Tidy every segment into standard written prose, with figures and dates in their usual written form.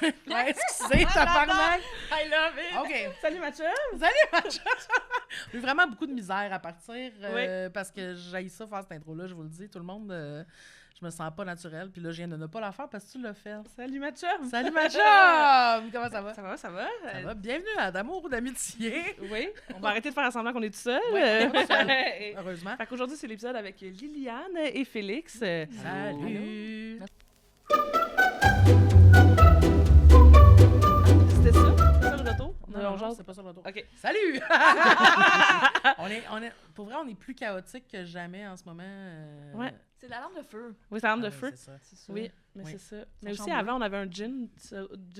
Ouais, excusez, tabarnak. I love it! OK. Salut Mathieu! Salut, Mathieu. J'ai eu vraiment beaucoup de misère à partir Oui. parce que j'haïs ça faire cette intro-là, je vous le dis. Tout le monde, je me sens pas naturelle. Puis là, je viens de ne pas la faire parce que tu l'as fait. Salut Mathieu! Salut, Mathieu. Comment ça va? Ça va, ça va? Ça va? Bienvenue à D'amour ou d'amitié. Oui, on va arrêter de faire semblant qu'on est tout seul. Ouais, on est tout seul. Heureusement. Fait qu'aujourd'hui, c'est l'épisode avec Liliane et Félix. Salut. C'était ça? C'était ça le retour? Non, c'est pas ça le retour. OK. Salut! Pour vrai, on est plus chaotique que jamais en ce moment. Ouais. C'est de la lampe de feu. Oui, c'est l'arme de oui, feu. c'est ça. Oui, mais Oui. c'est ça. Mais aussi, chambre avant, on avait un gin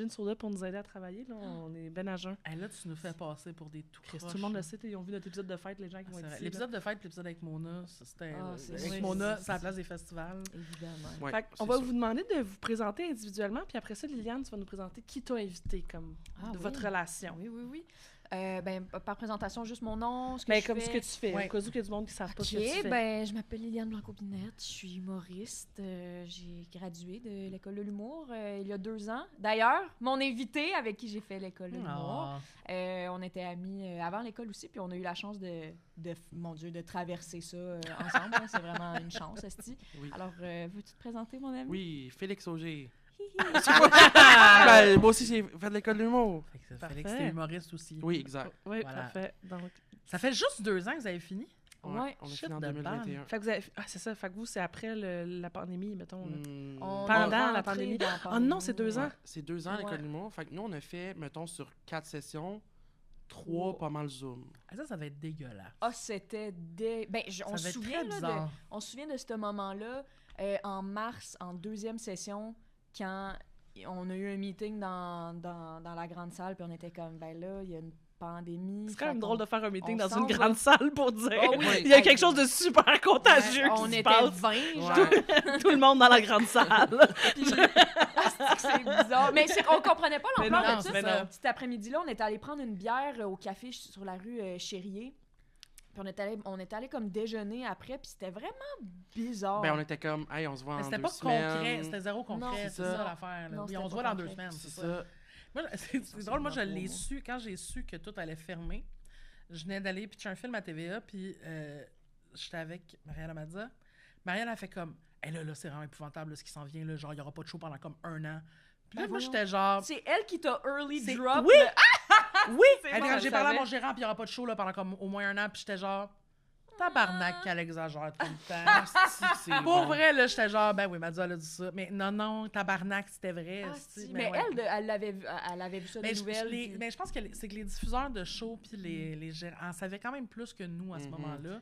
soda pour nous aider à travailler. Là, on est ben à jeun. Hey, là, tu nous fais passer pour des tout Chris, croches. tout le monde le sait. Ils ont vu notre épisode de fête, les gens qui Ah, vont c'est être vrai. ici. L'épisode de fête et l'épisode avec Mona, ça, c'était C'est avec vrai, Mona, c'est c'est à la place des festivals. Évidemment. Ouais, Fait on c'est va ça. vous demander de vous présenter individuellement, puis après ça, Liliane, tu vas nous présenter qui t'a invité, comme Ah, de oui. votre relation. Oui, oui, oui. Par présentation, juste mon nom, ce que Mais je comme fais. ce que tu fais, Ouais. au cas où il y a du monde qui ne savent pas ce que tu OK, fais. je m'appelle Liliane Blanco-Binette, je suis humoriste. J'ai gradué de l'École de l'humour il y a 2 ans. D'ailleurs, mon invité avec qui j'ai fait l'École de l'humour, Ah. on était amis avant l'école aussi, puis on a eu la chance mon Dieu, de traverser ça ensemble. Hein. C'est vraiment une chance, esti. Oui. Alors, veux-tu te présenter, mon ami? Oui, Félix Auger. Ben, moi aussi, j'ai fait de l'école de l'humour. Fait que Parfait. Félix, t'es humoriste aussi. Oui, exact. Oui, Voilà. parfait. Donc, Ça fait juste 2 ans que vous avez fini? Ouais. On a Shit fini en de 2021. fait que vous avez... Ah, c'est ça. Fait que vous, c'est après la pandémie, mettons. là. On Pendant est la rentré pandémie. dans la Ah non, c'est 2 ans. Ouais, c'est 2 ans à l'école Ouais. de l'humour. Fait que nous, on a fait, mettons, sur 4 sessions, 3 pas mal Zoom. Ah, ça va être dégueulasse. Ah, c'était on Ça va se être souvient très là, bizarre. on se souvient de ce moment-là en mars, en 2e session, quand on a eu un meeting dans la grande salle, puis on était comme, ben là, il y a une pandémie. C'est quand même drôle de faire un meeting on dans s'en une va. grande salle pour dire Ah oui. il y a quelque chose de super contagieux On qui se était passe. 20, genre. Ouais. Tout le monde dans la grande salle. Puis- c'est bizarre. Mais c'est qu'on comprenait pas Mais l'ampleur non, de ça. mais non. Cet après-midi-là, on était allé prendre une bière au café sur la rue Chérier. Puis on est allé comme déjeuner après, puis c'était vraiment bizarre. Ben, on était comme, hey, on se voit Mais en c'était 2 pas concret, semaines. c'était zéro concret, Non, c'est c'est ça ça. l'affaire. là. Non, Oui, c'était on se pas voit dans 2 concret. semaines, C'est c'est ça. ça. Moi, c'est drôle, moi je dans l'ai 3 mois. su quand j'ai su que tout allait fermer. Je venais d'aller pitcher un film à TVA, puis j'étais avec Marianne Amadza. Marianne a fait comme, hey, là, c'est vraiment épouvantable là, ce qui s'en vient, là, genre il n'y aura pas de show pendant comme 1 an. Puis là, Ben moi voyons. j'étais genre, C'est elle qui t'a early C'est- drop. Oui! Oui! elle dit, bon, j'ai je parlé à savais. mon gérant, puis il n'y aura pas de show là, pendant comme au moins 1 an, puis j'étais genre, tabarnak qu'elle exagère tout le temps. Asti que c'est Pour bon. vrai, là, j'étais genre, ben oui, Madza, elle a dit ça. Mais non, tabarnak, c'était vrai. Ah, esti. si. Ben Mais ouais. elle avait vu ça Mais des nouvelles. puis- mais je pense que c'est que les diffuseurs de shows puis les gérants en savaient quand même plus que nous à ce Mhm. moment-là.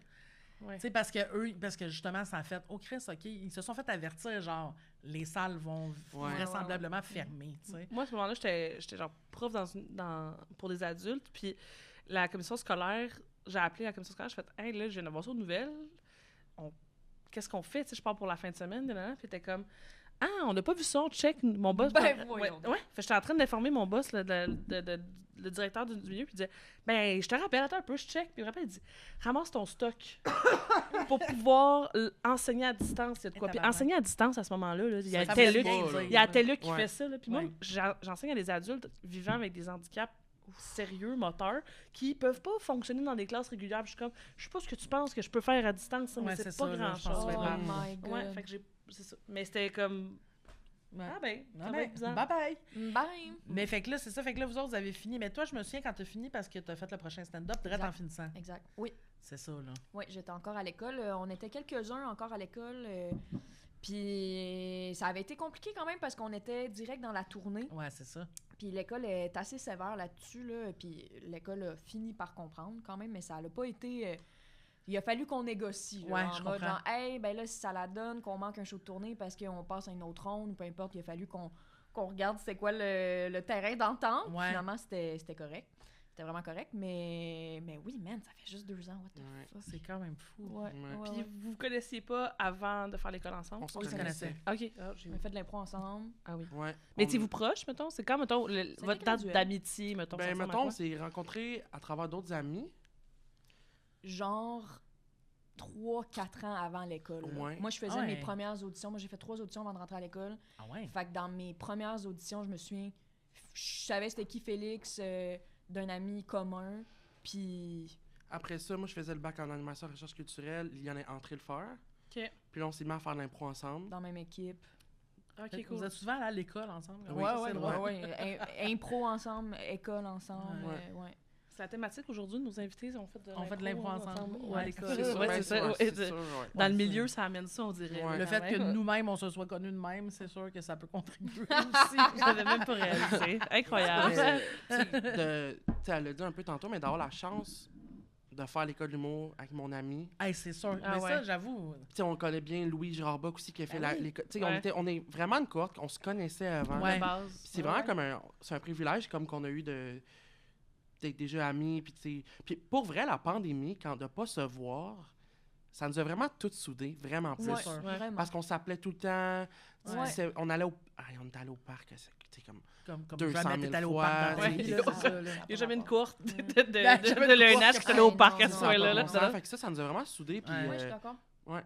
Ouais. Tu sais, parce que justement, ça a fait, oh Chris, OK, ils se sont fait avertir, genre, les salles vont Ouais. vraisemblablement fermer, tu sais. Moi, à ce moment-là, j'étais genre prof pour des adultes, puis la commission scolaire, j'ai appelé la commission scolaire, j'ai fait « Hey, là, je viens d'avoir ça aux nouvelles. Qu'est-ce qu'on fait? Tu sais, je pars pour la fin de semaine. » Puis t'es comme « Ah, on n'a pas vu ça, on check. » Mon boss... Ben, ouais, voyons donc. ouais. Fait que j'étais en train d'informer mon boss, là, le directeur du milieu, puis il disait « Ben, je te rappelle, attends un peu, je check. » Puis il me rappelle, il dit « Ramasse ton stock pour pouvoir enseigner à distance. » Il y a de quoi. Puis tabarnak. enseigner à distance, à ce moment-là, là, il y a Ça tel veut lutte. rien là. dire. Il y a Telluc qui Ouais. fait ça. Là. Puis Ouais. moi, j'enseigne à des adultes vivant avec des handicaps sérieux, moteurs, qui peuvent pas fonctionner dans des classes régulières. Puis je suis comme, je sais pas ce que tu penses que je peux faire à distance, ça, mais Ouais, c'est c'est pas ça, là, je pense grand-chose. que Oh ça va être my God. Ouais, fait que c'est ça. Mais c'était comme, Ouais. ah ben, ça Ah va ben, être bizarre. bye bye. Bye. Mais fait que là, c'est ça. Fait que là, vous autres, vous avez fini. Mais toi, je me souviens quand t'as fini parce que t'as fait le prochain stand-up, direct Exact. en finissant. Exact. Oui. C'est ça, là. Oui, j'étais encore à l'école. On était quelques-uns encore à l'école. Puis ça avait été compliqué quand même parce qu'on était direct dans la tournée. Ouais, c'est ça. Puis l'école est assez sévère là-dessus. Là, puis l'école a fini par comprendre quand même, mais ça n'a pas été... il a fallu qu'on négocie. Là, Ouais, en je mode comprends. genre, hey, ben là, si ça la donne, qu'on manque un show de tournée parce qu'on passe à une autre ronde ou peu importe, il a fallu qu'on regarde c'était quoi le terrain d'entente. Ouais. Finalement, c'était correct. C'était vraiment correct, mais oui, man, ça fait juste 2 ans, what the Ouais. fuck. C'est quand même fou. Ouais, Ouais. ouais, Puis ouais. vous vous connaissiez pas avant de faire l'école ensemble? On se On se connaissait. connaissait. OK. Ah, j'ai- On a fait de l'impro ensemble. ah oui. Ouais. Mais On- étiez-vous proches, mettons? C'est quand, mettons, votre date graduel. d'amitié, mettons? ça Ben, ressemble à mettons, quoi? on s'est rencontrés à travers d'autres amis. Genre 3-4 ans avant l'école. Au là. moins. Moi, je faisais Ah ouais. mes premières auditions. Moi, j'ai fait 3 auditions avant de rentrer à l'école. Ah ouais? Fait que dans mes premières auditions, je me souviens, je savais c'était qui Félix, d'un ami commun, puis... Après ça, moi, je faisais le bac en animation et recherche culturelle. Liliane est entrée le faire. OK. Puis là, on s'est mis à faire de l'impro ensemble. dans la même équipe. OK, Vous cool. êtes souvent allés à l'école ensemble? Oui, ça, ouais, c'est ouais, drôle. ouais. Impro ensemble, école ensemble, Ouais. ouais. C'est la thématique aujourd'hui de nos invités. On fait de l'impro ensemble. ou à Ouais, l'école. c'est sûr. Ouais, Ben, c'est ça. ouais, Ouais, c'est sûr, ouais. Dans Ouais, le c'est- milieu, ça amène ça, on dirait. Ouais. Le quand fait que même. nous-mêmes, on se soit connus de même, c'est sûr que ça peut contribuer aussi. J'avais même pas réalisé. Incroyable. Mais, tu sais, elle l'a dit un peu tantôt, mais d'avoir la chance de faire l'école d'humour avec mon ami. Hey, c'est sûr. Ah Mais ouais. ça, j'avoue. Tu sais, on connaît bien Louis Girard-Bock aussi qui a fait Ben oui. l'école. Tu sais, Ouais. on est vraiment une cohorte qu'on se connaissait avant. Ouais. De base. Puis c'est vraiment comme un privilège comme qu'on a eu d'être déjà amis. Puis pour vrai, la pandémie, quand de pas se voir, ça nous a vraiment toutes soudés, vraiment plus. Ouais, sûr. vraiment. Parce qu'on s'appelait tout le temps. Ouais. On allait on était allé au parc, tu sais, comme... Comme 200 jamais 000 t'es allé au fois, parc dans la ouais. vie, là, c'est ça, là. Il n'y a jamais une courte de Ben, jamais une l'ENH courte qui est allée au qui- parc à Non, ce non, soir-là. non, là, non, ça. Fait que ça nous a vraiment soudés. Puis, Ouais. Ouais, je suis d'accord. ouais.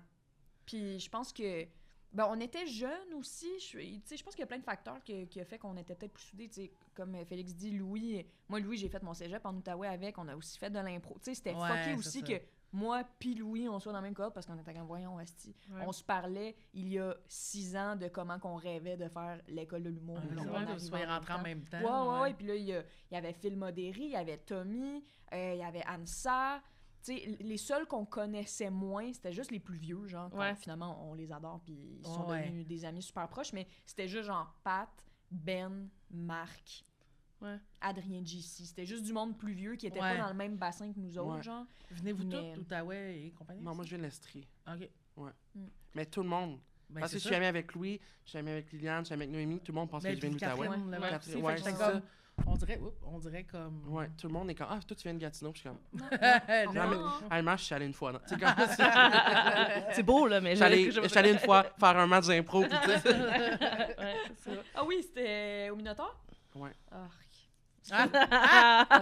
Puis je pense que... Ben, on était jeunes aussi. Je pense qu'il y a plein de facteurs qui a fait qu'on était peut-être plus soudés. Tu sais, comme Félix dit, Louis... Moi, Louis, j'ai fait mon cégep en Outaouais avec. On a aussi fait de l'impro. Tu sais, c'était Ouais, fucké c'est aussi ça. que moi puis Louis, on soit dans la même cohorte parce qu'on était comme, voyons, asti. Ouais. On se parlait il y a 6 ans de comment qu'on rêvait de faire l'école de l'humour. Ouais, Puis là, c'est on vrai que vous arrive soyez en même rentrés en temps. même temps. Ouais, ouais. Puis là, il y avait Phil Modéry, il y avait Tommy, il y avait Ansa. Tu sais, les seuls qu'on connaissait moins, c'était juste les plus vieux, genre. Ouais. Finalement, on les adore, puis ils sont Ouais. devenus des amis super proches. Mais c'était juste genre Pat, Ben, Marc, Ouais. Adrien JC. C'était juste du monde plus vieux qui était Ouais. pas dans le même bassin que nous autres, Ouais. genre. Venez-vous Mais- tous d'Outaouais et compagnie? Non, moi, je viens de l'Estrie. OK. Mais tout le monde. Ben, Parce c'est que je ça. suis ami avec Louis, je suis ami avec Liliane, je suis ami avec Noémie, tout le monde pense Ben, que je viens puis d'Outaouais. Catherine, le Ouais. maître aussi, Ouais, fait que j'étais c'est comme... On dirait comme... Ouais, tout le monde est comme ah, toi, tu viens de Gatineau. Puis je suis comme Non, Non. Allemand, je suis allé une fois. Non. Tu sais, comme C'est beau, là, mais je suis allé une fois faire un match d'impro. Puis tu sais. Ouais, c'est ça. Ah oui, c'était au Minotaur? Ouais. Ah,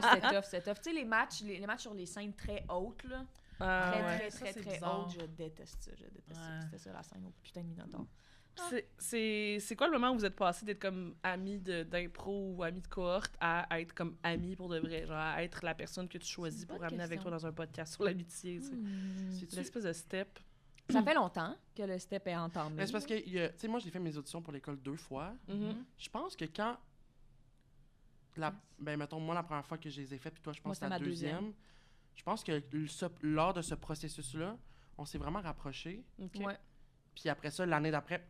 c'était tough. Tu sais, les matchs sur les scènes très hautes, là. Ah, Très, ouais. très, ça, très, c'est très bizarre. hautes, je déteste ça. Ouais. C'était ça, la scène au putain de Minotaur. C'est quoi le moment où vous êtes passé d'être comme ami d'impro ou ami de cohorte à être comme ami pour de vrai, genre à être la personne que tu choisis C'est une pour bonne amener avec toi question. dans un podcast sur l'amitié, tu sais. C'est-tu- L'espèce de step. Ça fait longtemps que le step est entamé. Mais c'est parce que, tu sais, moi, j'ai fait mes auditions pour l'école 2 fois. Mhm. Je pense que quand. Ben, mettons, moi, la première fois que je les ai fait, puis toi, je Moi, pense que c'était la ma deuxième. deuxième. Je pense que lors de ce processus-là, on s'est vraiment rapprochés. Ok. Ouais. Puis après ça, l'année d'après,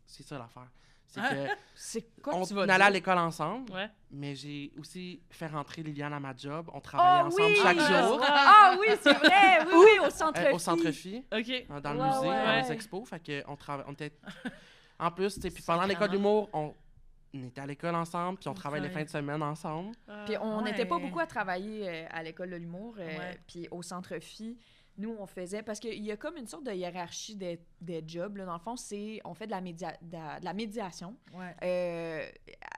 c'est ça l'affaire. C'est Ah. que C'est quoi on que tu vas allait à dire? l'école ensemble, Ouais. mais j'ai aussi fait rentrer Liliane à ma job. On travaillait ensemble chaque Ah, jour Ah oui, c'est vrai! Oui, oui, au centre au Centre Phi, OK. dans le Ouais, musée, dans ouais. les expos. Fait que on était... En plus, tu sais, puis pendant Sacrément. l'école d'humour, on était à l'école ensemble, puis on travaille les Ok. fins de semaine ensemble. Puis on n'était pas Ouais. beaucoup à travailler à l'école de l'humour, Ouais. puis au centre Phi. Nous, on faisait... Parce qu'il y a comme une sorte de hiérarchie des jobs. Là. Dans le fond, on fait de la médiation. Ouais.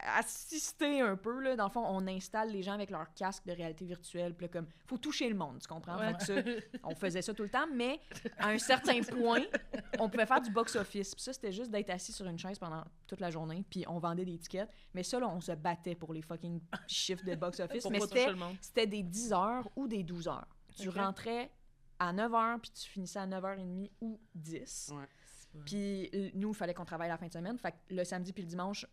Assister un peu, là. Dans le fond, on installe les gens avec leur casque de réalité virtuelle. Puis là, comme, faut toucher le monde, tu comprends? Ouais. Fait que ça, on faisait ça tout le temps, mais à un certain point, on pouvait faire du box-office. Puis ça, c'était juste d'être assis sur une chaise pendant toute la journée, puis on vendait des tickets. Mais ça, là, on se battait pour les fucking chiffres de box-office. Pour Mais pas toucher le monde. c'était des 10 heures ou des 12 heures. Tu Ok. rentrais à 9 heures, puis tu finissais à 9h30 ou 10. Ouais. Puis nous, il fallait qu'on travaille la fin de semaine. Fait que le samedi puis le dimanche,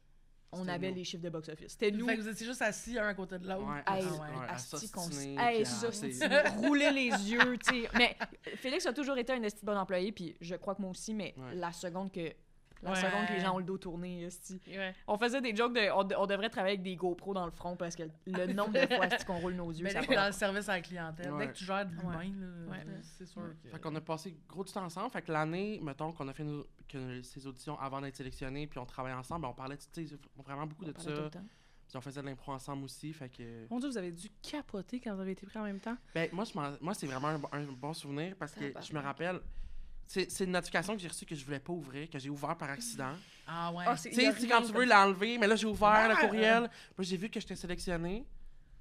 on C'était avait nous. les chiffres de box-office. C'était nous. Fait que vous étiez juste assis un à côté de l'autre. Ouais. Hey, Ah ouais, à asti qu'on s'ostiner, hey, puis ça, à- c'est rouler les yeux, tu sais. Mais Félix a toujours été un esti de bon employé, puis je crois que moi aussi, mais Ouais. la seconde que Ouais. les gens ont le dos tourné, esti. Ouais. On faisait des jokes de... On devrait travailler avec des GoPros dans le front parce que le nombre de fois esti, qu'on roule nos yeux, Mais ça là, va. dans le service à la clientèle, Ouais. dès que tu gères de l'humain, là, Ouais. c'est sûr que... Fait qu'on a passé gros du temps ensemble. Fait que l'année, mettons, qu'on a fait ces auditions avant d'être sélectionnés, puis on travaillait ensemble, ben, on parlait tu sais, vraiment beaucoup On de parlait tout ça. le temps. Puis on faisait de l'impro ensemble aussi. Fait que. Mon Dieu, vous avez dû capoter quand vous avez été pris en même temps. Ben, moi, c'est vraiment un bon souvenir parce que Tabarnak. je me rappelle. C'est une notification que j'ai reçue que je voulais pas ouvrir, que j'ai ouvert par accident. Ah ouais. Ah, Tu sais, quand tu veux l'enlever, mais là, j'ai ouvert le courriel. Puis j'ai vu que j'étais sélectionné.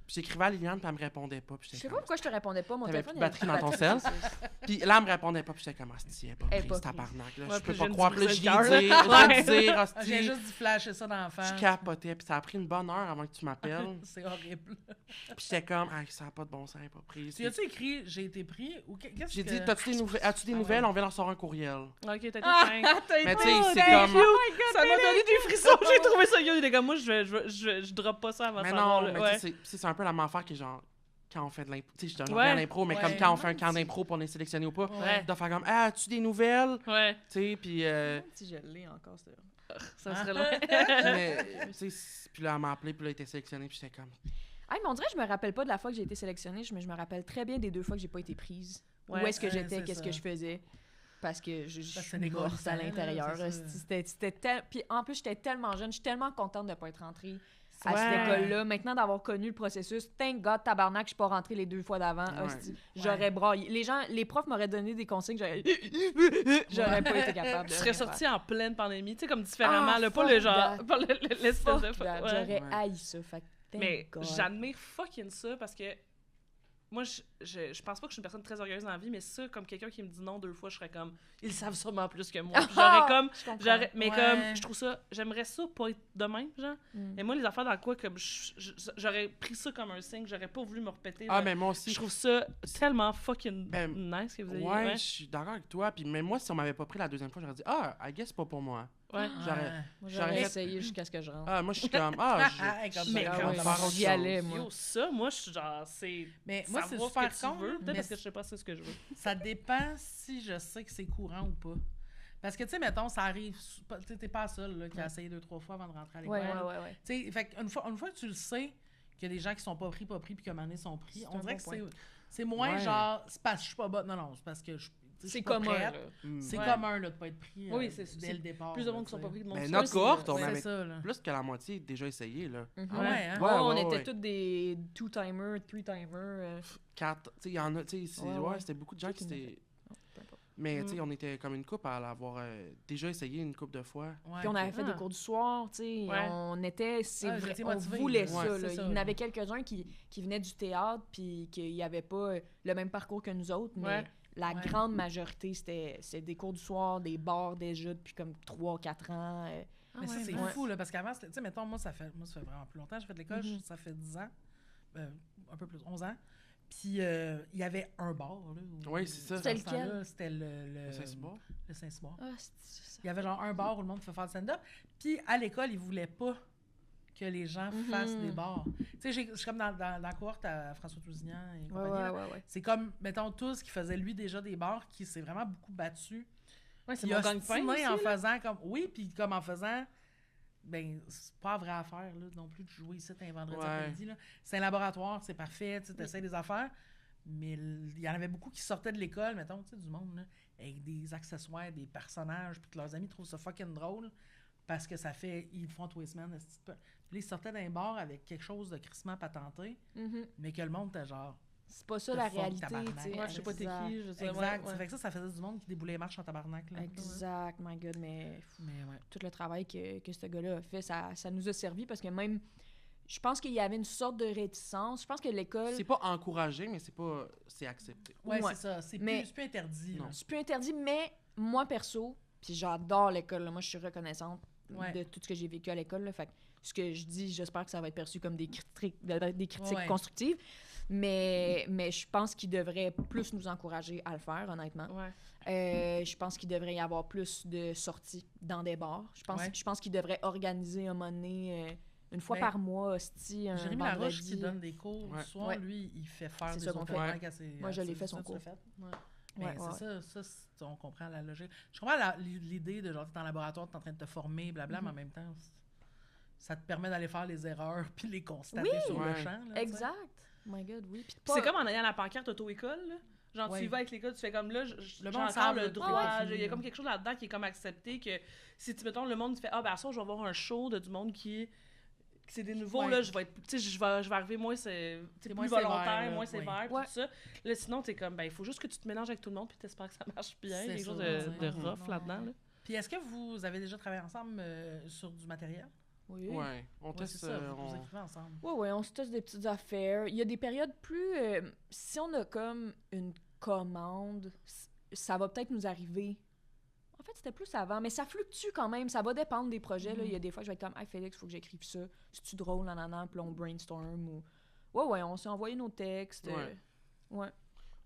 Puis j'écrivais à Liliane, puis elle me répondait pas. Puis Je j'étais sais pas comme... pourquoi je te répondais pas. Mon T'avais téléphone, plus de il y avait batterie plus dans de ton batterie. Puis là, elle me répondait pas, puis j'étais comme, hostie, elle est pas Elle est prise, pas prise. tabarnak. Là, Ouais, je peux puis pas je croire. viens Puis de là, je briser lui le cœur, dis, là. je vais dire, Ah, j'ai hostie, juste dû flasher ça dans la face. je capotais. Puis ça a pris une bonne heure avant que tu m'appelles. C'est horrible. Puis j'étais comme, ah, ça n'a pas de bon sens, elle est pas prise. Tu as-tu écrit j'ai été pris ou qu'est-ce J'ai que... dit, as-tu des Ah nouvelles? ouais. On vient leur sortir un courriel. OK, t'as été Ah, fin. Mais tu sais, c'est thank comme... Ça m'a donné des frissons. J'ai trouvé ça gueule. Les gars, moi, je drop pas ça avant Mais savoir. non, là. mais Ouais. tu sais, c'est un peu la même affaire que genre, quand on fait de l'impro. Tu sais, je te Ouais. reviens à l'impro, mais Ouais. comme quand on fait un camp d'impro pour on est sélectionné ou pas, Ouais. de faire comme, ah, as-tu des nouvelles? Ouais, Tu sais, puis... Si je l'ai encore, c'est ça serait loin. mais, tu sais, puis là, elle m'a appelé, puis là, elle était sélectionnée, puis j'étais comme... Ah, mais on dirait que je me rappelle pas de la fois que j'ai été sélectionnée, mais je me rappelle très bien des 2 fois que j'ai pas été prise. Ouais, Où est-ce que ouais, j'étais, c'est qu'est-ce ça. que je faisais. Parce que je Parce que suis c'est morte à dégoûtant, l'intérieur. là, c'est ça. Puis en plus, j'étais tellement jeune, je suis tellement contente de pas être rentrée à Ouais. cette école-là. Maintenant, d'avoir connu le processus, thank God, tabarnak, je suis pas rentrée les 2 fois d'avant. Ouais. Hostie, j'aurais braillé. Les profs m'auraient donné des consignes, j'aurais pas été capable de Tu serais rien faire. sorti en pleine pandémie, tu sais, comme différemment, Ah, là, pas fuck le genre, that. pas l'espèce de... Fuck that, Ouais. J'aurais Ouais. haï ça. Fait que thank Mais God. j'admire fucking ça parce que moi, je pense pas que je suis une personne très orgueilleuse dans la vie, mais ça, comme quelqu'un qui me dit non 2 fois, je serais comme, ils savent sûrement plus que moi. Puis j'aurais comme, Je comprends. mais Ouais. comme, je trouve ça, j'aimerais ça pas être de même, genre. Mm. Mais moi, les affaires dans quoi, comme, j'aurais pris ça comme un signe, j'aurais pas voulu me répéter. Ah, mais moi aussi... Je trouve ça tellement fucking Ben, nice que vous ayez. Ouais, je suis d'accord avec toi. Puis même moi, si on m'avait pas pris la 2e fois, j'aurais dit, ah, I guess c'est pas pour moi. Ouais. J'aurais- Moi, j'aurais j'aurais fait- essayé jusqu'à ce que je rentre. Ah, moi, je suis comme, ah, Ah, comme Mais ça, comme on va ça, faire autre j'y chose. allais, moi. Yo, ça, moi, je suis genre, c'est. Mais moi, c'est savoir super ce que tu con, veux, là, peut-être mais parce que je sais pas c'est ce que je veux. ça dépend si je sais que c'est courant ou pas. Parce que, tu sais, mettons, ça arrive... Tu sais, t'es pas la seule là, qui a essayé 2-3 fois avant de rentrer à l'école. Ouais. Tu sais, fait une fois que tu le sais, qu'il y a des gens qui sont pas pris, puis qu'à un moment donné sont pris, C'est on un dirait bon que point. c'est moins Ouais. genre, c'est parce que je suis pas bonne. Non, c'est parce que je suis C'est pas commun, prête. là. C'est Ouais. commun, là, de pas être pris Oui, c'est dès le départ. Plus de là, monde qui sont tu pas sais. pris de mon Mais choix, notre c'est- cohorte, on ouais. C'est avait ça, là. plus que la moitié déjà essayé, là. Mhm. Ah ouais, hein? Ouais, on ouais, était ouais. tous des 2-timers, 3-timers. 4, tu sais, il y en a, tu sais, Ouais, ouais. c'était beaucoup de gens qui Tout le monde étaient... peu importe. Mais, tu sais, Mm. on était comme une couple à l'avoir déjà essayé une couple de fois. Ouais, Puis on avait ok. fait des cours du soir, tu sais. Ouais. On était, Ah, vous étiez on motivés, voulait là. ça, Ouais, là. c'est ça, Il y en là. avait quelques-uns qui venaient du théâtre, puis qu'il n'y avait pas le même parcours que nous autres, mais Ouais. la Ouais. grande majorité, c'était des cours du soir, des bars déjà depuis comme 3-4 ans. Mais ça, c'est Ouais. fou, là, parce qu'avant, tu sais, mettons, moi, ça fait vraiment plus longtemps. J'ai fait de l'école, Mhm. ça fait 10 ans, un peu plus, 11 ans. Puis, il y avait un bar, là. Oui, c'est ça. C'était Dans ce lequel? temps-là, c'était Le Saint-Cyboire. le Saint-Cyboire. Ah, c'est ça. Il y avait genre un bar où le monde pouvait faire du stand-up. Puis, à l'école, ils voulaient pas que les gens Mhm. fassent des bars. Tu sais, je suis comme dans la cohorte à François Tousignan et Ouais, compagnie, là. ouais. C'est comme, mettons, tous qui faisaient, lui, déjà des bars, qui s'est vraiment beaucoup battu. Ouais, c'est Puis mon gagne-pain ostinait aussi, en là. faisant comme... Oui, puis comme en faisant... Ben, c'est pas la vraie affaire, là, non plus, de jouer ici un vendredi Ouais. après-midi, là. C'est un laboratoire, c'est parfait, tu essaies des affaires, mais il y en avait beaucoup qui sortaient de l'école, mettons, tu sais, du monde, là, avec des accessoires, des personnages, puis que leurs amis trouvent ça fucking drôle, parce que ça fait... Ils le font tous les semaines, esti de peu. Puis là, ils sortaient d'un bar avec quelque chose de crissement patenté, Mhm. mais que le monde était genre... C'est pas ça The la fuck, réalité, tabarnak. tu sais. Ouais, je sais pas t'es Exact. qui, je sais Exact. ouais, Ça fait que ça faisait du monde qui déboulait les marches en tabarnak, là. Exact, my God, mais Mais ouais. tout le travail que ce gars-là a fait, ça nous a servi parce que même, je pense qu'il y avait une sorte de réticence. Je pense que l'école, C'est pas encouragé, mais c'est accepté. Ouais, Ouais. c'est ça. C'est Mais- plus interdit, là. Non. c'est plus interdit, mais moi, perso, puis j'adore l'école, là. Moi, je suis reconnaissante Ouais. de tout ce que j'ai vécu à l'école, là. Fait que ce que je dis, j'espère que ça va être perçu comme des critiques Ouais. constructives, mais je pense qu'il devrait plus nous encourager à le faire, honnêtement. Ouais. Je pense qu'il devrait y avoir plus de sorties dans des bars. Ouais. Je pense qu'il devrait organiser un moment donné, une fois Ben, par mois, hostie, un Jérémy Laroche qui vendredi. donne des cours Ouais. le soir, Ouais. lui, il fait faire C'est des ça qu'on open fait. mic à ses... Moi, je l'ai fait ça, son tu l'as cours. fait? Ouais. Mais Ouais, c'est ouais. on comprend la logique. Je comprends l'idée de genre, t'es en laboratoire, t'es en train de te former, blabla, mais en même temps, ça te permet d'aller faire les erreurs puis les constater Oui! sur le Ouais. champ. Là, tu sais. Exact. Oh my God, oui. Puis Puis c'est comme en ayant la pancarte auto-école, là. Genre, Ouais. tu y vas avec l'école, tu fais comme là, Le j'ai monde encore savent, le là, droit. ouais. Il y a comme quelque chose là-dedans qui est comme accepté que si tu mettons le monde qui fait ah ben à ça je vais avoir un show de du monde qui c'est des nouveaux Ouais. là, je vais être tu sais je vais arriver moins c'est C'est plus moins volontaire, sévère, là, moins ouais. sévère puis Ouais. tout ça. Là sinon t'es comme ben il faut juste que tu te mélanges avec tout le monde puis t'espères que ça marche bien, C'est quelque ça, chose ouais. de Non, rough non, là-dedans ouais. là. Puis est-ce que vous avez déjà travaillé ensemble sur du matériel? Oui. Ouais, on Ouais, teste... c'est ça, vous on- écrivez ensemble. Oui, on se teste des petites affaires. Il y a des périodes plus... si on a comme une commande, ça va peut-être nous arriver. En fait, c'était plus avant, mais ça fluctue quand même. Ça va dépendre des projets. Là. Il y a des fois, je vais être comme « Hey, Félix, il faut que j'écrive ça. C'est-tu drôle, nanana? » Puis là, on brainstorm ou... Ouais, on s'est envoyé nos textes. Ouais.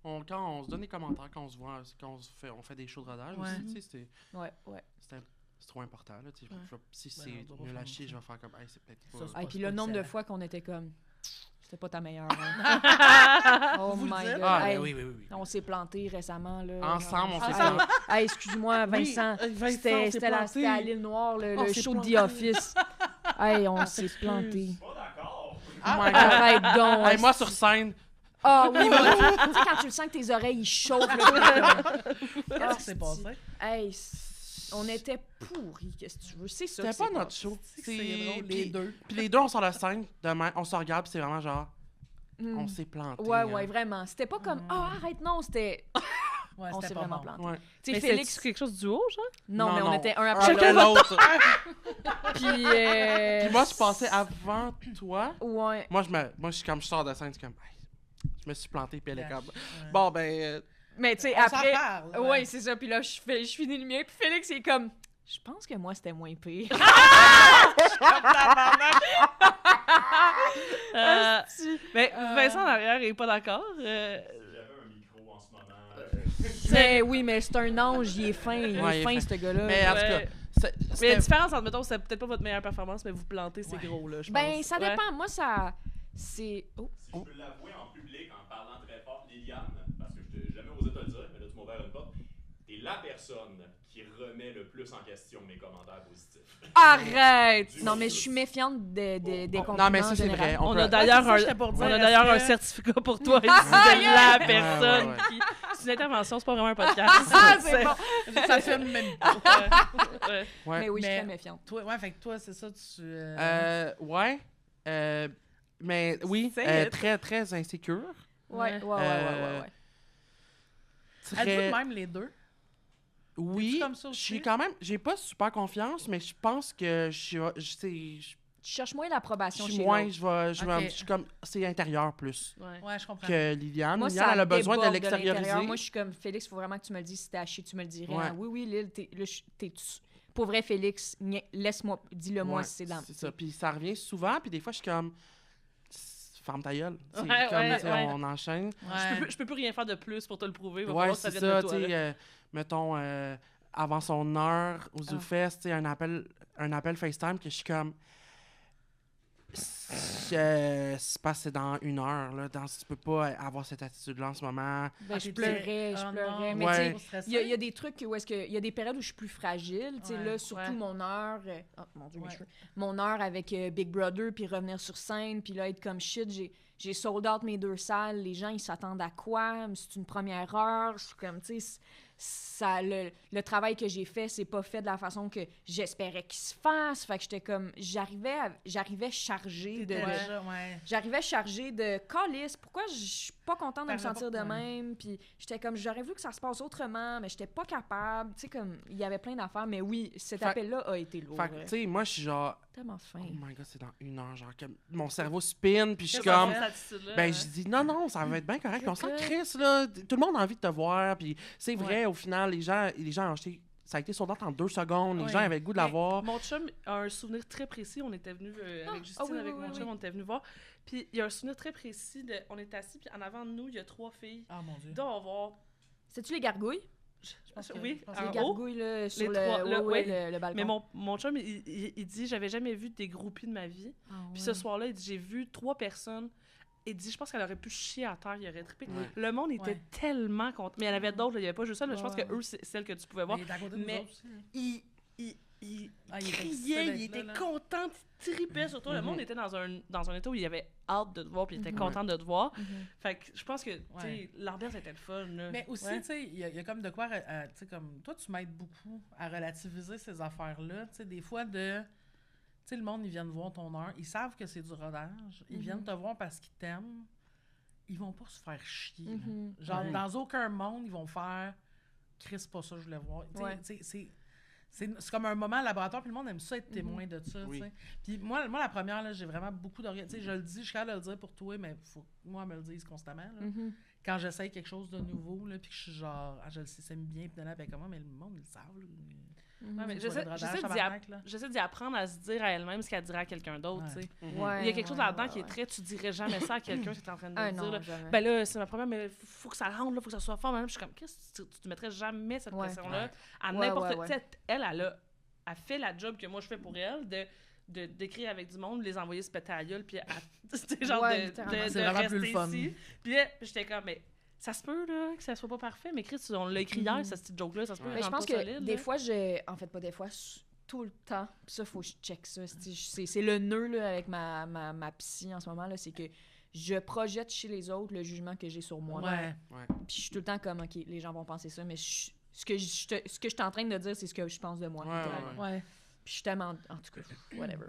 Quand on se donne des commentaires, quand on se voit, quand on fait des shows de rodage Ouais. aussi, tu sais, Ouais. c'est trop important, là, tu sais. Si Ben, c'est on doit nul pas à faire chier, ça. je vais faire comme, hey, c'est peut-être Ça, pas... c'est Ah, pas- puis c'est le pas nombre de excellent. fois qu'on était comme... C'était pas ta meilleure. Hein. Oh Vous le my dites? God. Ah, Hey, ben oui. On s'est planté récemment. Là. Ensemble, on s'est Hey, planté. hey, excuse-moi, Vincent. C'était à l'île Noire, On le s'est show de planté. The Office. Hey, on s'est planté. Pas d'accord. Oh my God. Arrête donc. Hey, moi, sur scène, Ah oui, tu sais, quand tu le sens que tes oreilles, ils chauffent. Là, Qu'est-ce qui s'est passé? Hey, on était pourris, qu'est-ce que tu veux? C'est ça. c'était que pas c'est notre show. C'est drôle, les Puis- deux. Puis les deux, on sort de scène, demain, on se regarde, puis c'est vraiment genre, Hmm. on s'est planté. Ouais, vraiment. C'était pas comme, arrête, non, c'était. Ouais, On c'était s'est pas vraiment bon. planté. Ouais. Tu Mais sais, Félix, Félix. quelque chose du haut, genre? Non, mais on était un Un après après l'autre. l'autre. Puis. Puis moi, je passais avant toi. Ouais. Moi, comme je sors de scène, c'est comme, hey, je me suis planté, puis elle est comme, Ouais. bon, ben, Mais tu sais, On s'en après. parle, Ouais, c'est ça. Puis là, je finis le mien. Puis Félix, il est comme. Je pense que moi, c'était moins pire. Mais Vincent en arrière est pas d'accord. J'avais un micro en ce moment. Mais oui, mais c'est un ange, il est fin. Il Ouais, il est est fin, fin. ce gars-là. mais en tout cas, Ouais. c'est- Mais la c'était- différence entre, mettons, c'est peut-être pas votre meilleure performance, mais vous plantez, c'est Ouais. gros, là, je Ben, pense. ça Ouais. dépend. Moi, ça. C'est. Oh. Si je peux l'avouer en public en parlant très fort, Liliane, parce que je n'ai jamais osé te le dire, mais là tu m'as ouvert une porte, t'es la personne qui remet le plus en question mes commentaires positifs. Arrête! Non, mais je suis méfiante des compliments. Non, mais ça, en c'est général. vrai. On peut- a d'ailleurs c'est ça, un, j'étais pour on dire, a est-ce d'ailleurs un que- certificat pour toi ici de la Ouais, personne ouais. qui... C'est une intervention, c'est pas vraiment un podcast. Ah, c'est bon! Ça filme même pas. Ouais. Ouais. Mais oui, je suis Mais- très méfiante. Toi, ouais, fait que toi, c'est ça, tu... Ouais. Mais oui, Say it. très, très insécure. Ouais. Êtes-vous Très... de même les deux? Oui, T'es-tu comme ça je aussi? suis quand même... J'ai pas super confiance, mais je pense que Tu cherches moins l'approbation je chez suis moins... l'autre. Ok. Je suis comme... C'est intérieur plus Ouais. Ouais, je comprends. que Liliane. Moi, Liliane, ça elle a besoin de déborde l'extérioriser. l'intérieur. Moi, je suis comme, Félix, il faut vraiment que tu me le dises. Si t'es haché, tu me le dirais. Ouais. Ah, oui, Lille, pour vrai, Félix, laisse-moi, dis-le-moi Ouais, si c'est dans... c'est ça. Puis ça revient souvent, puis des fois, je suis comme... Ferme ta gueule. Tu sais, Ouais, comme, ouais, tu sais, ouais. on enchaîne. Ouais. Je peux plus rien faire de plus pour te le prouver. Il va Ouais, falloir que ça c'est vienne de ça, toi. tu sais, là. mettons, avant son heure au Ah. ZooFest, tu sais, un appel FaceTime que je suis comme... C'est parce que c'est dans 1 heure, là. Tu peux pas avoir cette attitude-là en ce moment. Ben, je t'es- pleurais. Ah, Mais non, tu sais, Ouais. trop stressé. il y a des trucs où est-ce que... Il y a des périodes où je suis plus fragile. Tu sais, Ouais, là, surtout ouais. mon heure... oh, mon Dieu, mes Ouais. cheveux. Mon heure avec Big Brother, puis revenir sur scène, puis là, être comme shit. J'ai sold out mes 2 salles. Les gens, ils s'attendent à quoi? C'est une première heure. Je suis comme, tu sais... Le travail que j'ai fait, c'est pas fait de la façon que j'espérais qu'il se fasse. Fait que j'étais comme... J'arrivais chargée de... T'étais de- déjà, ouais. J'arrivais chargée de calice. Pourquoi je suis pas contente de me T'arrivais sentir de pas- même? Puis j'étais comme, j'aurais voulu que ça se passe autrement, mais j'étais pas capable. Tu sais, comme, il y avait plein d'affaires. Mais oui, cet Fait- appel-là a été lourd. Fait que, tu sais, moi, je suis genre... Tellement fin. Oh my God, c'est dans 1 heure, genre, que mon cerveau spin, puis je suis Qu'est-ce que ça comme... fait? Cette attitude-là, Ben, ouais. je dis non, ça va être bien correct. On sent que- Chris, là. Tout le monde a envie de te voir. Puis c'est vrai, Ouais. au final, les gens ont acheté. Ça a été sold out en 2 secondes. Les Ouais. gens avaient le goût de Mais l'avoir. Mon chum a un souvenir très précis. On était venus avec Justine, oui, avec oui, mon oui, chum, oui. on était venus voir. Puis il y a un souvenir très précis de. On est assis, puis en avant de nous, il y a 3 filles. Ah, mon Dieu. Il doit avoir. C'est-tu les gargouilles? Je pense que- Oui, je pense en Les que- haut. gargouilles, là, sur les trois, là, ouais, oui. le balcon. Mais mon chum, il dit j'avais jamais vu des groupies de ma vie. Ah, Puis ouais. ce soir-là, il dit j'ai vu 3 personnes. Il dit je pense qu'elle aurait pu chier à terre, il aurait trippé. Ouais. Le monde était Ouais. tellement content. Mais il y en avait d'autres, là, il n'y avait pas juste ça. Là, je pense Ouais. que eux, c'est celles que tu pouvais voir. Mais il est à côté de nous Mais- autres aussi, hein. Il Ah, il était criait, excité il d'être était là, là. content, il tripait sur toi. Le Mhm. monde était dans un état où il avait hâte de te voir, puis il était Mhm. content de te voir. Mhm. Fait que je pense que, tu sais, Ouais. l'ambiance était le fun, là. Mais aussi, Ouais. tu sais, il y a comme de quoi, tu sais, comme toi, tu m'aides beaucoup à relativiser ces affaires-là. Tu sais, des fois, tu sais, le monde, ils viennent voir ton heure, ils savent que c'est du rodage, ils Mhm. viennent te voir parce qu'ils t'aiment, ils vont pas se faire chier. là. Mhm. Genre, Mhm. dans aucun monde, ils vont faire Chris, pas ça, je voulais voir. Tu sais, Ouais. tu sais, c'est comme un moment laboratoire, puis le monde aime ça être témoin de ça, Oui. tu sais. Puis moi, la première, là, j'ai vraiment beaucoup d'orgueil. Tu sais, je le dis, je suis capable de le dire pour toi, mais faut que moi, me le dise constamment, là. Mhm. Quand j'essaye quelque chose de nouveau, là, puis que je suis genre, je le sais, ça me bien, puis là, comment, mais le monde, ils le savent, là. Ouais, mais C'est quoi, le brodage, tabarnak, là? j'essaie d'y apprendre à se dire à elle-même ce qu'elle dirait à quelqu'un d'autre, Ouais. tu sais. Ouais, Il y a quelque chose ouais, là-dedans ouais, qui est ouais. très... Tu dirais jamais ça à quelqu'un qui est en train de Ah le dire, non, là. jamais. Ben là, c'est ma première, mais faut que ça rentre, là, faut que ça soit fort. Même, je suis comme, qu'est-ce que tu te mettrais jamais cette Ouais. pression-là Ouais. à Ouais, n'importe... ouais, ouais. Tu sais, elle fait la job que moi je fais pour elle, d'écrire avec du monde, les envoyer se péter à la gueule, puis c'était genre Ouais, de littéralement. C'est vraiment plus le rester fun. ici. Puis là, j'étais comme, mais ça se peut, là, que ça soit pas parfait, mais Chris, on l'a écrit hier, cette petite joke-là, ça se peut, Ouais. Mais je rendre pense pas que solide, des là. fois, en fait, pas des fois, tout le temps, pis ça, faut que je check ça. C'est le nœud là, avec ma psy en ce moment, là, c'est que je projette chez les autres le jugement que j'ai sur moi. Ouais. Puis je suis tout le temps comme, OK, les gens vont penser ça, mais ce que je suis en train de dire, c'est ce que je pense de moi. Ouais, littéralement. Ouais. Puis je suis tellement... En tout cas, whatever.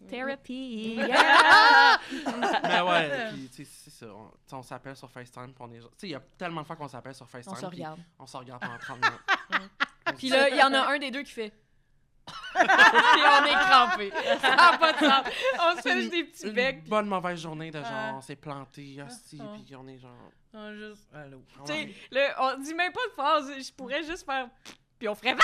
Therapy! Mais ouais, puis tu sais, c'est ça. On s'appelle sur FaceTime, puis on est... Tu sais, il y a tellement de fois qu'on s'appelle sur FaceTime, On se puis regarde. on se regarde pendant 30 minutes. Puis là, il y en a un des deux qui fait... Puis on est crampé. Ça n'a pas de sens. On se fait juste des petits Une becs. bonne mauvaise journée de genre, Ah. on s'est planté, hostie, Ah. puis on est genre... Ah, juste, allô. Tu sais, là, on dit même pas de phrase. Je pourrais juste faire... Puis on ferait...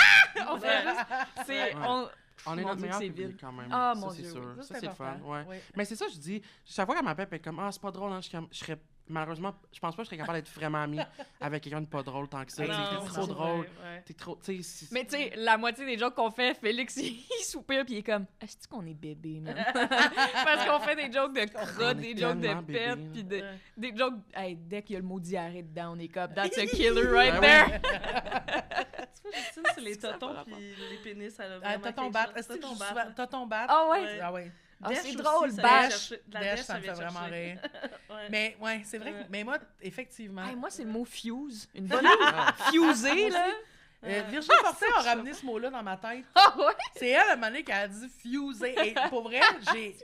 On ferait juste... C'est... Ouais. On est Mon notre Dieu, meilleur c'est public vide. quand même. Ah, ça, mon c'est Dieu, sûr. Ça, Ça, c'est le fun. important. Ouais. Ouais. Mais c'est ça, je dis, chaque fois qu'elle m'appelle, elle est comme, ah, c'est pas drôle, hein, je serais. Malheureusement, je pense pas que je serais capable d'être vraiment ami avec quelqu'un de pas drôle tant que ça. Non, T'es c'est trop ça. drôle. Ouais. T'es trop. Tu sais, Mais tu sais, la moitié des jokes qu'on fait, Félix, il soupire puis il est comme « Est-ce qu'on est bébé, man? » Parce qu'on fait des jokes de crotte, On est des jokes tellement de pète, bébé, puis là. des jokes... Hey, dès qu'il y a le mot diarrhée dedans, on est comme « That's a killer right Ben there! Tu vois, Justine, c'est les totons puis les pénis, elle a Ah, vraiment T'as ton quelque bat. chose. Est-ce que Toton tu bat. T'as ton bat? Ah ouais? Ah ouais. Ah, Dash c'est aussi, drôle, ça Bash. vient chercher- de la Dash, Dash, ça me vient fait vraiment chercher. rire. Ouais. Mais ouais, c'est vrai que... Ouais. Mais moi, effectivement... Hey, moi, c'est le mot « fuse ». Une bonne Ah. fusée, là. Virginie Fortin a ramené ce mot-là dans ma tête. Ah ouais? C'est elle, à un moment donné, qui a dit « fusé ». Et pour vrai, j'ai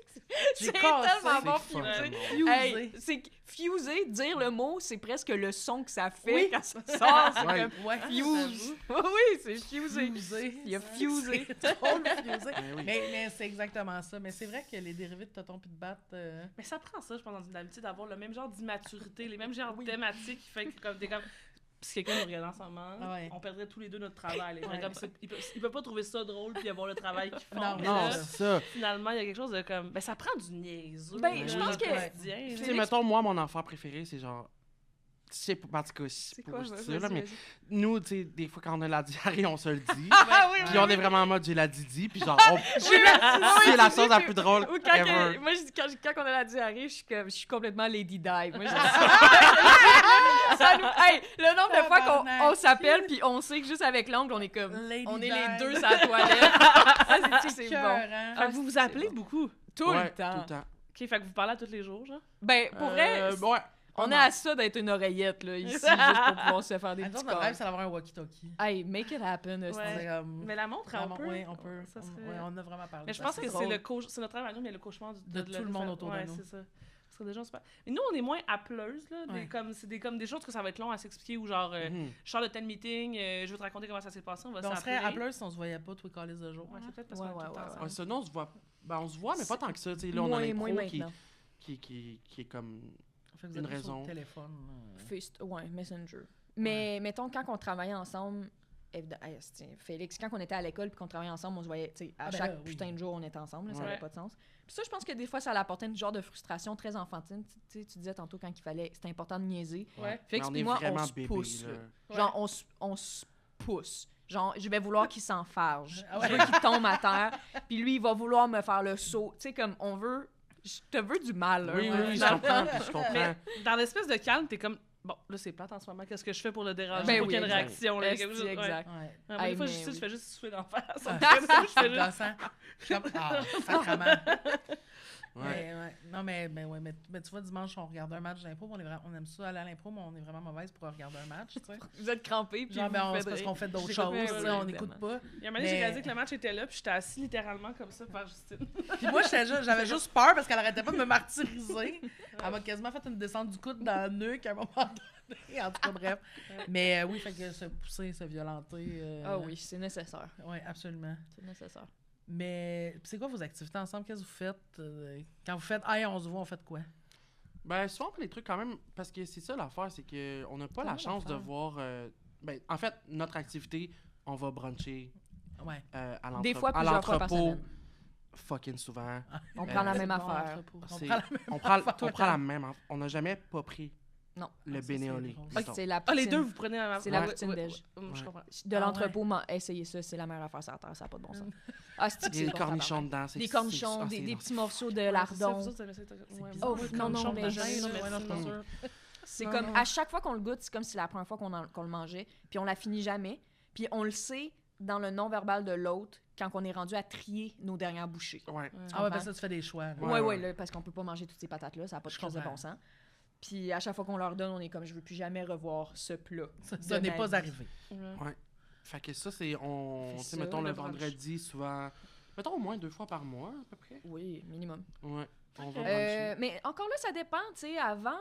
C'est cassé. tellement bon, C'est fucking fusée. bon. Hey, c'est que fuser, dire le mot, c'est presque le son que ça fait Oui. quand ça sort. C'est Ouais. comme Ouais, fuse. Oui, c'est fusé. Fusé. Il a fusé. C'est drôle, fusé. Ben oui. Mais c'est exactement ça. Mais c'est vrai que les dérivés de tonton puis de batte... Mais ça prend ça, je pense, dans une amitié, d'avoir le même genre d'immaturité, les mêmes genres de thématiques qui fait que comme t'es comme. Si quelqu'un nous regarde en ce moment, Ouais. on perdrait tous les deux notre travail. là. Ouais. Comme il peut pas trouver ça drôle puis avoir le travail qu'ils font. Non, Mais Non, là, c'est ça. finalement, il y a quelque chose de comme. Ben, ça prend du niaiseux. Ben, là, je dans pense le que- quotidien, là. Tu sais, mettons, moi, mon enfant préféré, c'est genre. Je sais pas, en tout cas, C'est pas quoi, je dis vas-y, ça, là, mais vas-y. nous, tu sais, des fois, quand on a la diarrhée, on se le dit. Ah oui, Puis on est vraiment en mode j'ai la Didi, puis genre, c'est oui, la tu chose dis la que- plus drôle Ou quand, ever. moi, je dis, quand on a la diarrhée, je suis complètement Lady Di. Moi, hey, le nombre de fois Tabarnak. qu'on s'appelle puis on sait que juste avec l'ongle, on est comme... Lady on est Di. les deux sur la toilette. Ah, c'est bon. Écœurant. Fait que vous vous appelez beaucoup. Tout Ouais, le temps. Tout le temps. Ok, fait que vous parlez à tous les jours, genre. Ben, pour vrai, Ouais. on est à ça d'être une oreillette, là, ici, juste pour pouvoir se faire des Nous petits autres, notre corps. rêve, c'est d'avoir un walkie-talkie. Hey, make it happen, Ouais. C'est comme... Mais la montre, on peut. Oui, on peut. Ça serait- Ouais, on a vraiment parlé. Mais je de pense ça. que c'est c'est drôle. c'est notre rêve à nous, mais le cauchemar De tout le monde autour de ouais, nous. c'est ça. Ce serait déjà super. Mais nous, on est moins appeleuses, là. Ouais. C'est comme des choses que ça va être long à s'expliquer, ou genre, Mhm. je sors de tel meeting, je veux te raconter comment ça s'est passé, on va Ben, on s'appeler. serait appeleurs si on se voyait pas tous les calices de jour. Ouais, c'est peut-être parce Ouais, qu'on est tout le ouais, temps ouais, ensemble. Ouais, ça, nous, on se voit. Ben, on se voit, mais pas tant que ça. Tu sais, là, on a moins l'impro maintenant. qui est comme. Fait que vous Une êtes tous sur raison. le téléphone. Ouais, Messenger. Mais mettons, quand on travaillait ensemble, Félix, quand on était à l'école puis qu'on travaillait ensemble, on se voyait, tu sais, à Ah ben chaque là, oui. putain de jour, on était ensemble, là, ça Ouais. n'avait pas de sens. Puis ça, je pense que des fois, ça apportait une genre de frustration très enfantine. Tu sais, tu disais tantôt quand il fallait, c'était important de niaiser. Ouais. Félix Mais on puis est moi, vraiment on se bébé, pousse. là. Là. Genre, on se pousse. Genre, je vais vouloir qu'il s'enfarge. Ah ouais. Je veux qu'il tombe à terre. Puis lui, il va vouloir me faire le saut. Tu sais, comme, on veut... Je te veux du mal, là. Oui, oui, oui, je Ouais. comprends. Puis je comprends. Mais dans l'espèce de calme, t'es comme, bon, là, c'est plate en ce moment, qu'est-ce que je fais pour le déranger? Ben pour oui, qu'il y ait une exact. réaction, là. quelque chose, ouais. Exact. Ouais. Ouais, moi, Hey, des fois, mais je oui. fais juste souffler d'en face. Ah, Je fais C'est juste- gossant. Je suis comme, ah, sacrement. Ouais. Ouais. Non, Ah, mais tu vois, dimanche, on regarde un match d'impro, on aime ça aller à l'impro, mais on est vraiment mauvaise pour regarder un match, tu sais. Vous êtes crampés, puis Genre, vous c'est faites parce rire. qu'on fait d'autres J'ai choses, compris, tu sais, oui, on évidemment. n'écoute pas. Il y a un moment donné, j'ai réalisé que le match était là, puis j'étais assis littéralement comme ça par Justine. Puis moi, j'avais juste peur parce qu'elle arrêtait pas de me martyriser. Elle m'a quasiment fait une descente du coude dans le nuque à un moment donné. En tout cas, bref. Mais oui, fait que se pousser, se violenter. Ah oui, c'est nécessaire. Oui, absolument. C'est nécessaire. Mais c'est quoi vos activités ensemble? Qu'est-ce que vous faites? Quand vous faites « Hey, on se voit », on fait quoi? Ben, souvent, on fait des trucs quand même, parce que c'est ça l'affaire, c'est qu'on n'a pas C'est la quoi chance de l'affaire? voir... ben, en fait, notre activité, on va bruncher Ouais. à Des fois, à plusieurs fois par l'entrepôt, semaine. fucking souvent. On prend la c'est même bon, affaire. On C'est- prend la même On prend, affaire. on prend la même... On n'a jamais pas pris Non. le Ah, ça, c'est bénéolé. drôle. mettons. C'est la Ah, poutine. les deux, vous prenez la même C'est la Ouais, poutine ouais, belge. ouais, je Ouais. comprends. De Ah l'entrepôt, essayez ça, c'est la meilleure affaire sur la terre, ça n'a pas de bon sens. Ah, c'est Il y a des cornichons dedans. Des cornichons, des petits morceaux de lardon. bizarre. Oh, non, non, mais je suis pas non. sûre. C'est Non, comme, non. à chaque fois qu'on le goûte, c'est comme si c'est la première fois qu'on le mangeait, puis on la finit jamais, puis on le sait dans le non-verbal de l'autre quand on est rendu à trier nos dernières bouchées. Ouais. Ah ouais, parce que tu fais des choix. là. Ouais, ouais. là, parce qu'on peut pas manger toutes ces patates-là, ça n'a pas de Je crise de comprends. bon sens. Puis à chaque fois qu'on leur donne, on est comme, je veux plus jamais revoir ce plat. Ça de n'est ma pas vie. arrivé. Fait que ça, c'est... Tu sais, ça, mettons, le le brunch. vendredi, souvent... Mettons au moins 2 fois par mois, à peu près. Oui, minimum. Ouais. On va bruncher. Mais encore là, ça dépend, tu sais, avant,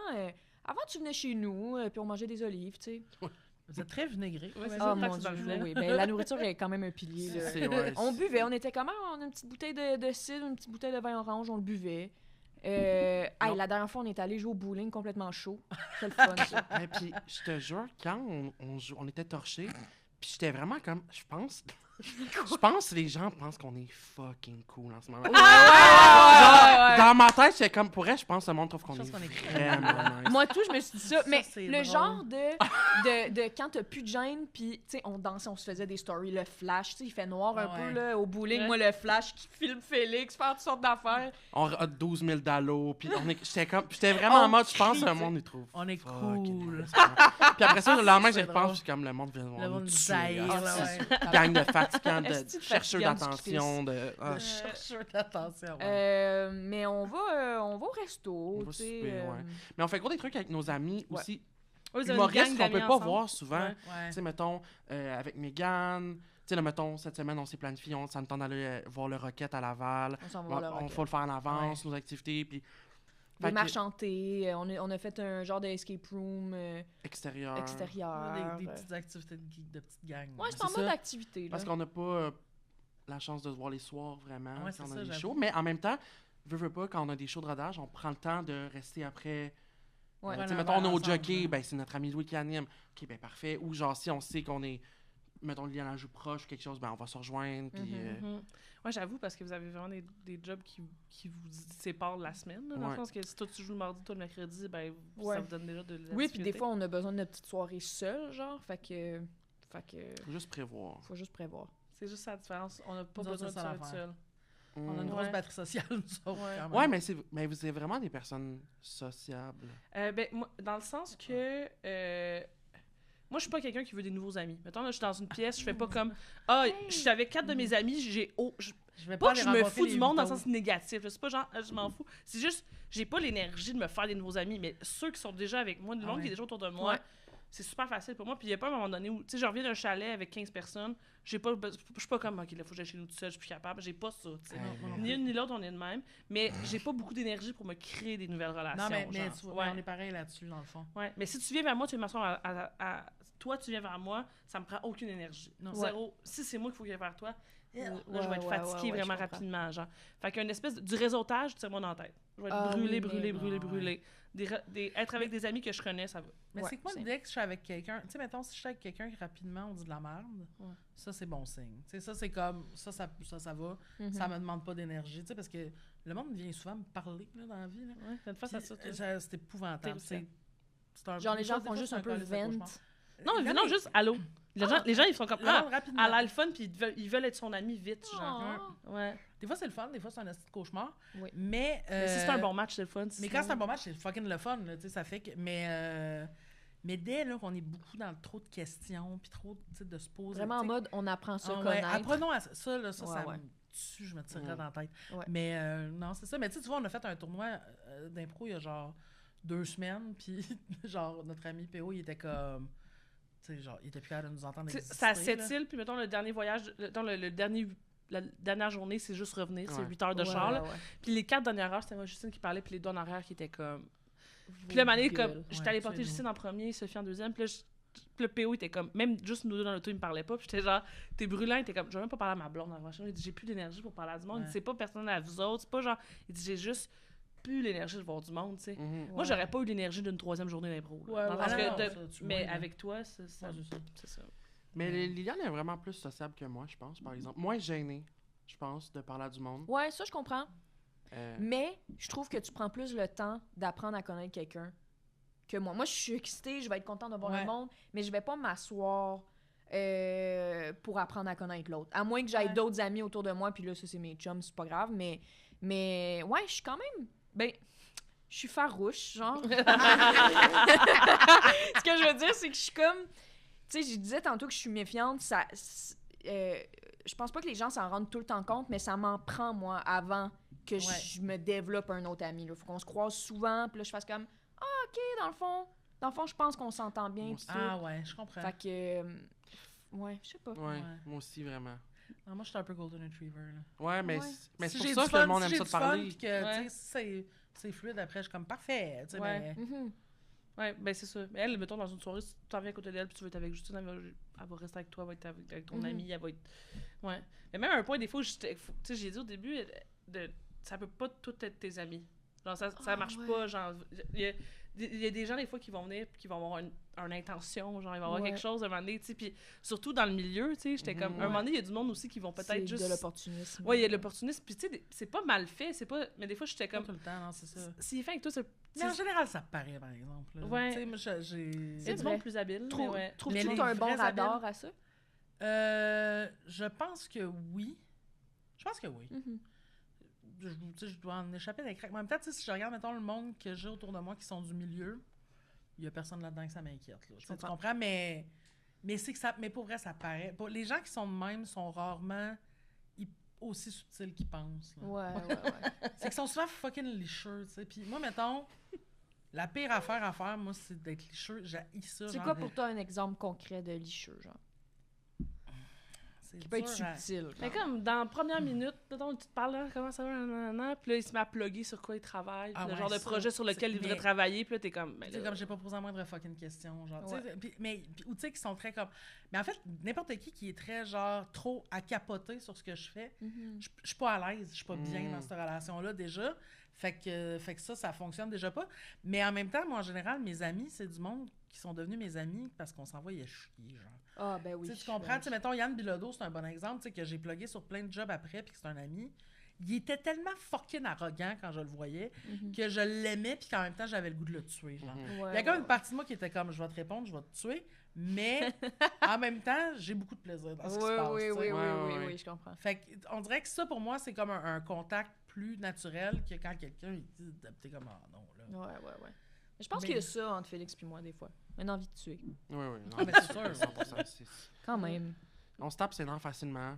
tu venais chez nous, puis on mangeait des olives, tu sais. Vous êtes très vinaigré. Ouais, c'est Oh ça, mon tant que c'est dans le Dieu, filet. oui. Ben, la nourriture est quand même un pilier, là. Ouais, On buvait, on était comment? On a une petite bouteille de cidre, une petite bouteille de vin orange, on le buvait. Hey, Non. la dernière fois, on est allé jouer au bowling complètement chaud. C'était le fun, ça. Et puis, je te jure, quand on était torchés, puis j'étais vraiment comme... Je pense que les gens pensent qu'on est fucking cool en ce moment. Genre, dans ma tête, c'est comme... Pour elle, je pense que le monde trouve qu'on Je pense est qu'on est vraiment nice. Moi, tout, je me suis dit ça. Mais c'est le drôle. genre de quand t'as plus de gêne, puis, tu sais, on dansait, on se faisait des stories, le flash, tu sais, il fait noir un Ouais. peu, là, au bowling. Ouais. Moi, le flash qui filme Félix, faire toutes sortes d'affaires. On a 12 000 $, puis j'étais vraiment en mode, je pense que le monde nous trouve On est fucking cool. nice. Puis après ça, le lendemain, C'est j'y drôle. repense, puis comme le monde vient Le voir monde nous nous tuer. haïr, Ah, là, c'est- ouais. gang de fatigants, Esti de de chercheurs fatigants du d'attention, de... ah, Chercheur d'attention. ouais. Mais on va au resto, On va tu sais. souper, ouais. Mais on fait gros des trucs avec nos amis Ouais. aussi. Ouais, vous avez une Humoristes gang qu'on peut d'amis pas ensemble. voir souvent. Ouais. Ouais. Tu sais, mettons, avec Mégane, tu sais, là, mettons, cette semaine, on s'est planifié, ça me tente d'aller voir le Rocket à Laval. On s'en va voir le On Rocket. faut le faire en avance, nos activités, puis Des fait que- marches chantées, on a fait un genre de escape room extérieur. extérieur. Des petites activités de geek, de petites gangs. Ouais, c'est en c'est mode ça. activité, là. Parce qu'on n'a pas la chance de se voir les soirs, vraiment, Ouais, quand c'est on ça, a des j'avoue. shows. Mais en même temps, veux pas, quand on a des shows de rodage, on prend le temps de rester après. Ouais. Tu sais, Prendre un mettons, on est verre au ensemble, jockey, là. ben, c'est notre ami Louis qui anime. OK, ben parfait. Ou genre, si on sait qu'on est, mettons, le lien à la joue proche ou quelque chose, ben on va se rejoindre. Puis, Mhm. Ouais, j'avoue, parce que vous avez vraiment des jobs qui vous séparent la semaine. Là, dans le Ouais. sens que si toi tu joues le mardi, toi le mercredi, ben Ouais. ça vous donne déjà de la Oui, puis des difficulté. fois, on a besoin de notre petite soirée seule, genre. Fait que faut juste prévoir. faut juste prévoir. C'est juste ça la différence. On n'a pas Nous autres, besoin de c'est ça ça être l'affaire. seul. On a une Mm. grosse Ouais. batterie sociale, nous autres. Ouais. quand même. Ouais, mais vous êtes vraiment des personnes sociables. Ben, moi, dans le sens que moi, je suis pas quelqu'un qui veut des nouveaux amis. Mettons, là, je suis dans une pièce, je fais pas comme ah, je suis avec 4 de mes amis, Je vais pas que les je me rencontrer fous les du monde dans le huit sens négatif. là. C'est pas genre je m'en fous. C'est juste j'ai pas l'énergie de me faire des nouveaux amis, mais ceux qui sont déjà avec moi, le Ah monde ouais. qui est déjà autour de moi, Ouais. c'est super facile pour moi. Puis il y a pas un moment donné où tu sais, je reviens d'un chalet avec 15 personnes, je suis pas comme OK, là faut que j'aille chez nous tout seul, je suis plus capable, j'ai pas ça, tu sais. Ni une ni l'autre, on est de même, mais j'ai pas beaucoup d'énergie pour me créer des nouvelles relations. Non, mais genre. tu vois, Ouais. on est pareil là-dessus, dans le fond. Ouais, mais si tu viens vers moi, tu veux m'asseoir toi, tu viens vers moi, ça me prend aucune énergie. Non. Zéro. Si c'est moi qu'il faut que j'aille vers toi, là, je Ouais, vais être ouais, fatiguée ouais, vraiment je comprends. rapidement, genre. Fait qu'une espèce du réseautage, tu sais, moi dans la tête. Je vais être Ah, brûlée, oui, brûlée, mais- brûlée, Ah, ouais. brûlée. Être avec des amis que je connais, ça va. Mais Ouais, c'est quoi c'est- l'idée que je suis avec quelqu'un? Tu sais, mettons, si je suis avec quelqu'un qui rapidement on dit de la merde, Ouais. ça, c'est bon signe. Tu sais, ça, c'est comme, ça va. Mhm. Ça me demande pas d'énergie, tu sais, parce que le monde vient souvent me parler, là, dans la vie, là. Ouais, fais une face à Puis, ça. toi. c'est épouvantable. Terrifiant. C'est un- Genre, les des gens fois, font des juste fois, un peu c'est le cauchemar. Non, mais- non, juste allô. Les gens, ils sont comme Le ah, monde, rapidement. elle a le fun, puis ils veulent être son ami vite, genre. Oh. Ouais. Des fois, c'est le fun, des fois, c'est un esti de cauchemar. Oui. Mais, Mais si c'est un bon match, c'est le fun. Mais quand c'est un bon match, c'est fucking le fun, là, tu sais, ça fait que... Mais dès là qu'on est beaucoup dans trop de questions, puis trop, tu sais, de se poser... Vraiment en tu sais, mode, on apprend à se ah ouais, connaître. apprenons à ça, là, Ouais, ça ouais. dessus, je me tirerais dans la tête. Ouais. Mais non, c'est ça. Mais tu vois, on a fait un tournoi d'impro il y a genre 2 semaines, puis genre notre ami PO, il était comme... Tu sais, genre, il était plus capable de nous entendre exister. C'est à là. Sept-Îles, puis mettons le dernier voyage, la dernière journée, c'est juste revenir, c'est Ouais. 8 heures de char. Là. Ouais. Puis les 4 dernières heures, c'était moi Justine qui parlait, puis les 2 en arrière qui étaient comme. Puis là, Mané, comme. Gueule. J'étais allée Ouais, porter c'est Justine en premier, Sophie en deuxième, puis là, le PO était comme. Même juste nous deux dans l'auto, il me parlait pas, puis j'étais genre, t'es brûlant, il était comme, je vais même pas parler à ma blonde avant. Il dit, j'ai plus d'énergie pour parler à du monde. Il dit, Ouais. c'est pas personnel à vous autres, c'est pas genre. Il dit, j'ai juste plus l'énergie de voir du monde, tu sais. Mhm. Moi, j'aurais pas eu l'énergie d'une 3e journée d'impro. là. Ouais, Dans le ouais, sens non, que ça, tu mais vois, là. avec toi, c'est ça. Ouais, c'est ça. C'est ça. Mais Liliane est vraiment plus sociable que moi, je pense, par exemple. Moins gênée, je pense, de parler à du monde. Ouais, ça, je comprends. Euh, Mais je trouve que tu prends plus le temps d'apprendre à connaître quelqu'un que moi. Moi, je suis excitée, je vais être contente de voir Ouais. le monde, mais je vais pas m'asseoir pour apprendre à connaître l'autre. À moins que j'aille Ouais. d'autres amis autour de moi, puis là, ça, c'est mes chums, c'est pas grave, mais ouais, je suis quand même... Ben, je suis farouche, genre. Ce que je veux dire, c'est que je suis comme... Tu sais, je disais tantôt que je suis méfiante, je pense pas que les gens s'en rendent tout le temps compte, mais ça m'en prend, moi, avant que je me développe un autre ami. Il faut qu'on se croise souvent, puis là, je fasse comme « Ah, OK, dans le fond, je pense qu'on s'entend bien. » Moi pis aussi. tout. Ah ouais, je comprends. Fait que... ouais, je sais pas. ouais, Ouais. moi aussi, vraiment. Non, moi, je suis un peu golden retriever, là. Ouais, mais Ouais. mais Si c'est j'ai pour ça du que le fun, monde si aime j'ai ça du de fun, parler. puis que, Ouais. tu sais, c'est fluide, après, je suis comme parfait, tu sais, Ouais. mais... Mhm. Ouais, ben c'est ça. Mais elle, mettons, dans une soirée, si tu t'en viens à côté d'elle, puis tu veux être avec Justine, elle va rester avec toi, elle va être avec ton Mhm. ami, elle va être... Ouais. Mais même à un point, des fois, tu sais, j'ai dit au début, ça peut pas tout être tes amis. Genre, ça marche ouais. pas, genre... Il y a des gens, des fois, qui vont venir, puis qui vont avoir une intention, genre, il va y avoir Ouais. quelque chose, à un moment donné, tu sais, puis surtout dans le milieu, tu sais, j'étais comme... Mhm. À un moment donné, il y a du monde aussi qui vont C'est peut-être juste... de l'opportunisme. Ouais, il y a de l'opportunisme, puis tu sais, c'est pas mal fait, c'est pas... Mais des fois, j'étais Pas comme... tout le temps, non, c'est ça. S'il est fait avec toi, c'est... Mais en général, ça paraît, par exemple. Là. Ouais. Tu sais, moi, j'ai... Il y a C'est du vrai. monde plus habile, mais ouais. Trouves-tu Mais que les t'as un bon vrais radar à ça? Je pense que oui. Je pense que oui. Mhm. Tu sais, je dois en échapper des cracks. Mais en même temps, tu sais, si je regarde, mettons, le monde que j'ai autour de moi qui sont du milieu, il y a personne là-dedans que ça m'inquiète. Là. Tu sais, tu comprends? Mais c'est que ça... Mais pour vrai, ça paraît... Les gens qui sont de même sont rarement aussi subtils qu'ils pensent. Là. Ouais. C'est qu'ils sont souvent fucking licheux, tu sais. Puis moi, mettons, la pire affaire à faire, moi, c'est d'être licheux. J'haïs ça. C'est genre, quoi pour toi un exemple concret de licheux, genre? c'est Qui peut être dur à- subtil. Mais genre. comme dans la première minute, mettons, tu te parles, là, comment ça va, nanana, puis là, il se met à plugger sur quoi il travaille, Ah le ouais, genre de ça, projet sur lequel il mais- voudrait travailler, puis là, t'es comme... ben Tu sais, là, comme j'ai pas posé la moindre fucking question, genre, tu sais, Ouais. ou tu sais, qui sont très comme... Mais en fait, n'importe qui est très, genre, trop à capoter sur ce que je fais, Mhm. je suis pas à l'aise, je suis pas bien Mm. dans cette relation-là, déjà. Fait que ça fonctionne déjà pas. Mais en même temps, moi, en général, mes amis, c'est du monde qui sont devenus mes amis parce qu'on s'envoyait chier, genre. Ah, ben oui. Tu sais, tu comprends? Tu sais, mettons, Yann Bilodeau, c'est un bon exemple, tu sais, que j'ai plugué sur plein de jobs après, puis que c'est un ami. Il était tellement fucking arrogant quand je le voyais, Mhm. que je l'aimais, puis qu'en même temps, j'avais le goût de le tuer, genre. Mhm. Ouais, Il y a comme ouais, une partie de moi qui était comme, je vais te répondre, je vais te tuer, mais en même temps, j'ai beaucoup de plaisir dans ce qui se passe, oui, tu sais. oui, Ouais. oui, je comprends. Fait que, on dirait que ça, pour moi, c'est comme un contact plus naturel que quand quelqu'un, il dit, t'es comme, ah non, là. Ouais. Mais je pense Mais- qu'il y a ça entre Félix et moi, des fois. Une envie de tuer. Oui, oui. Ah, mais c'est sûr. 100%. Quand même. On se tape ses dents facilement.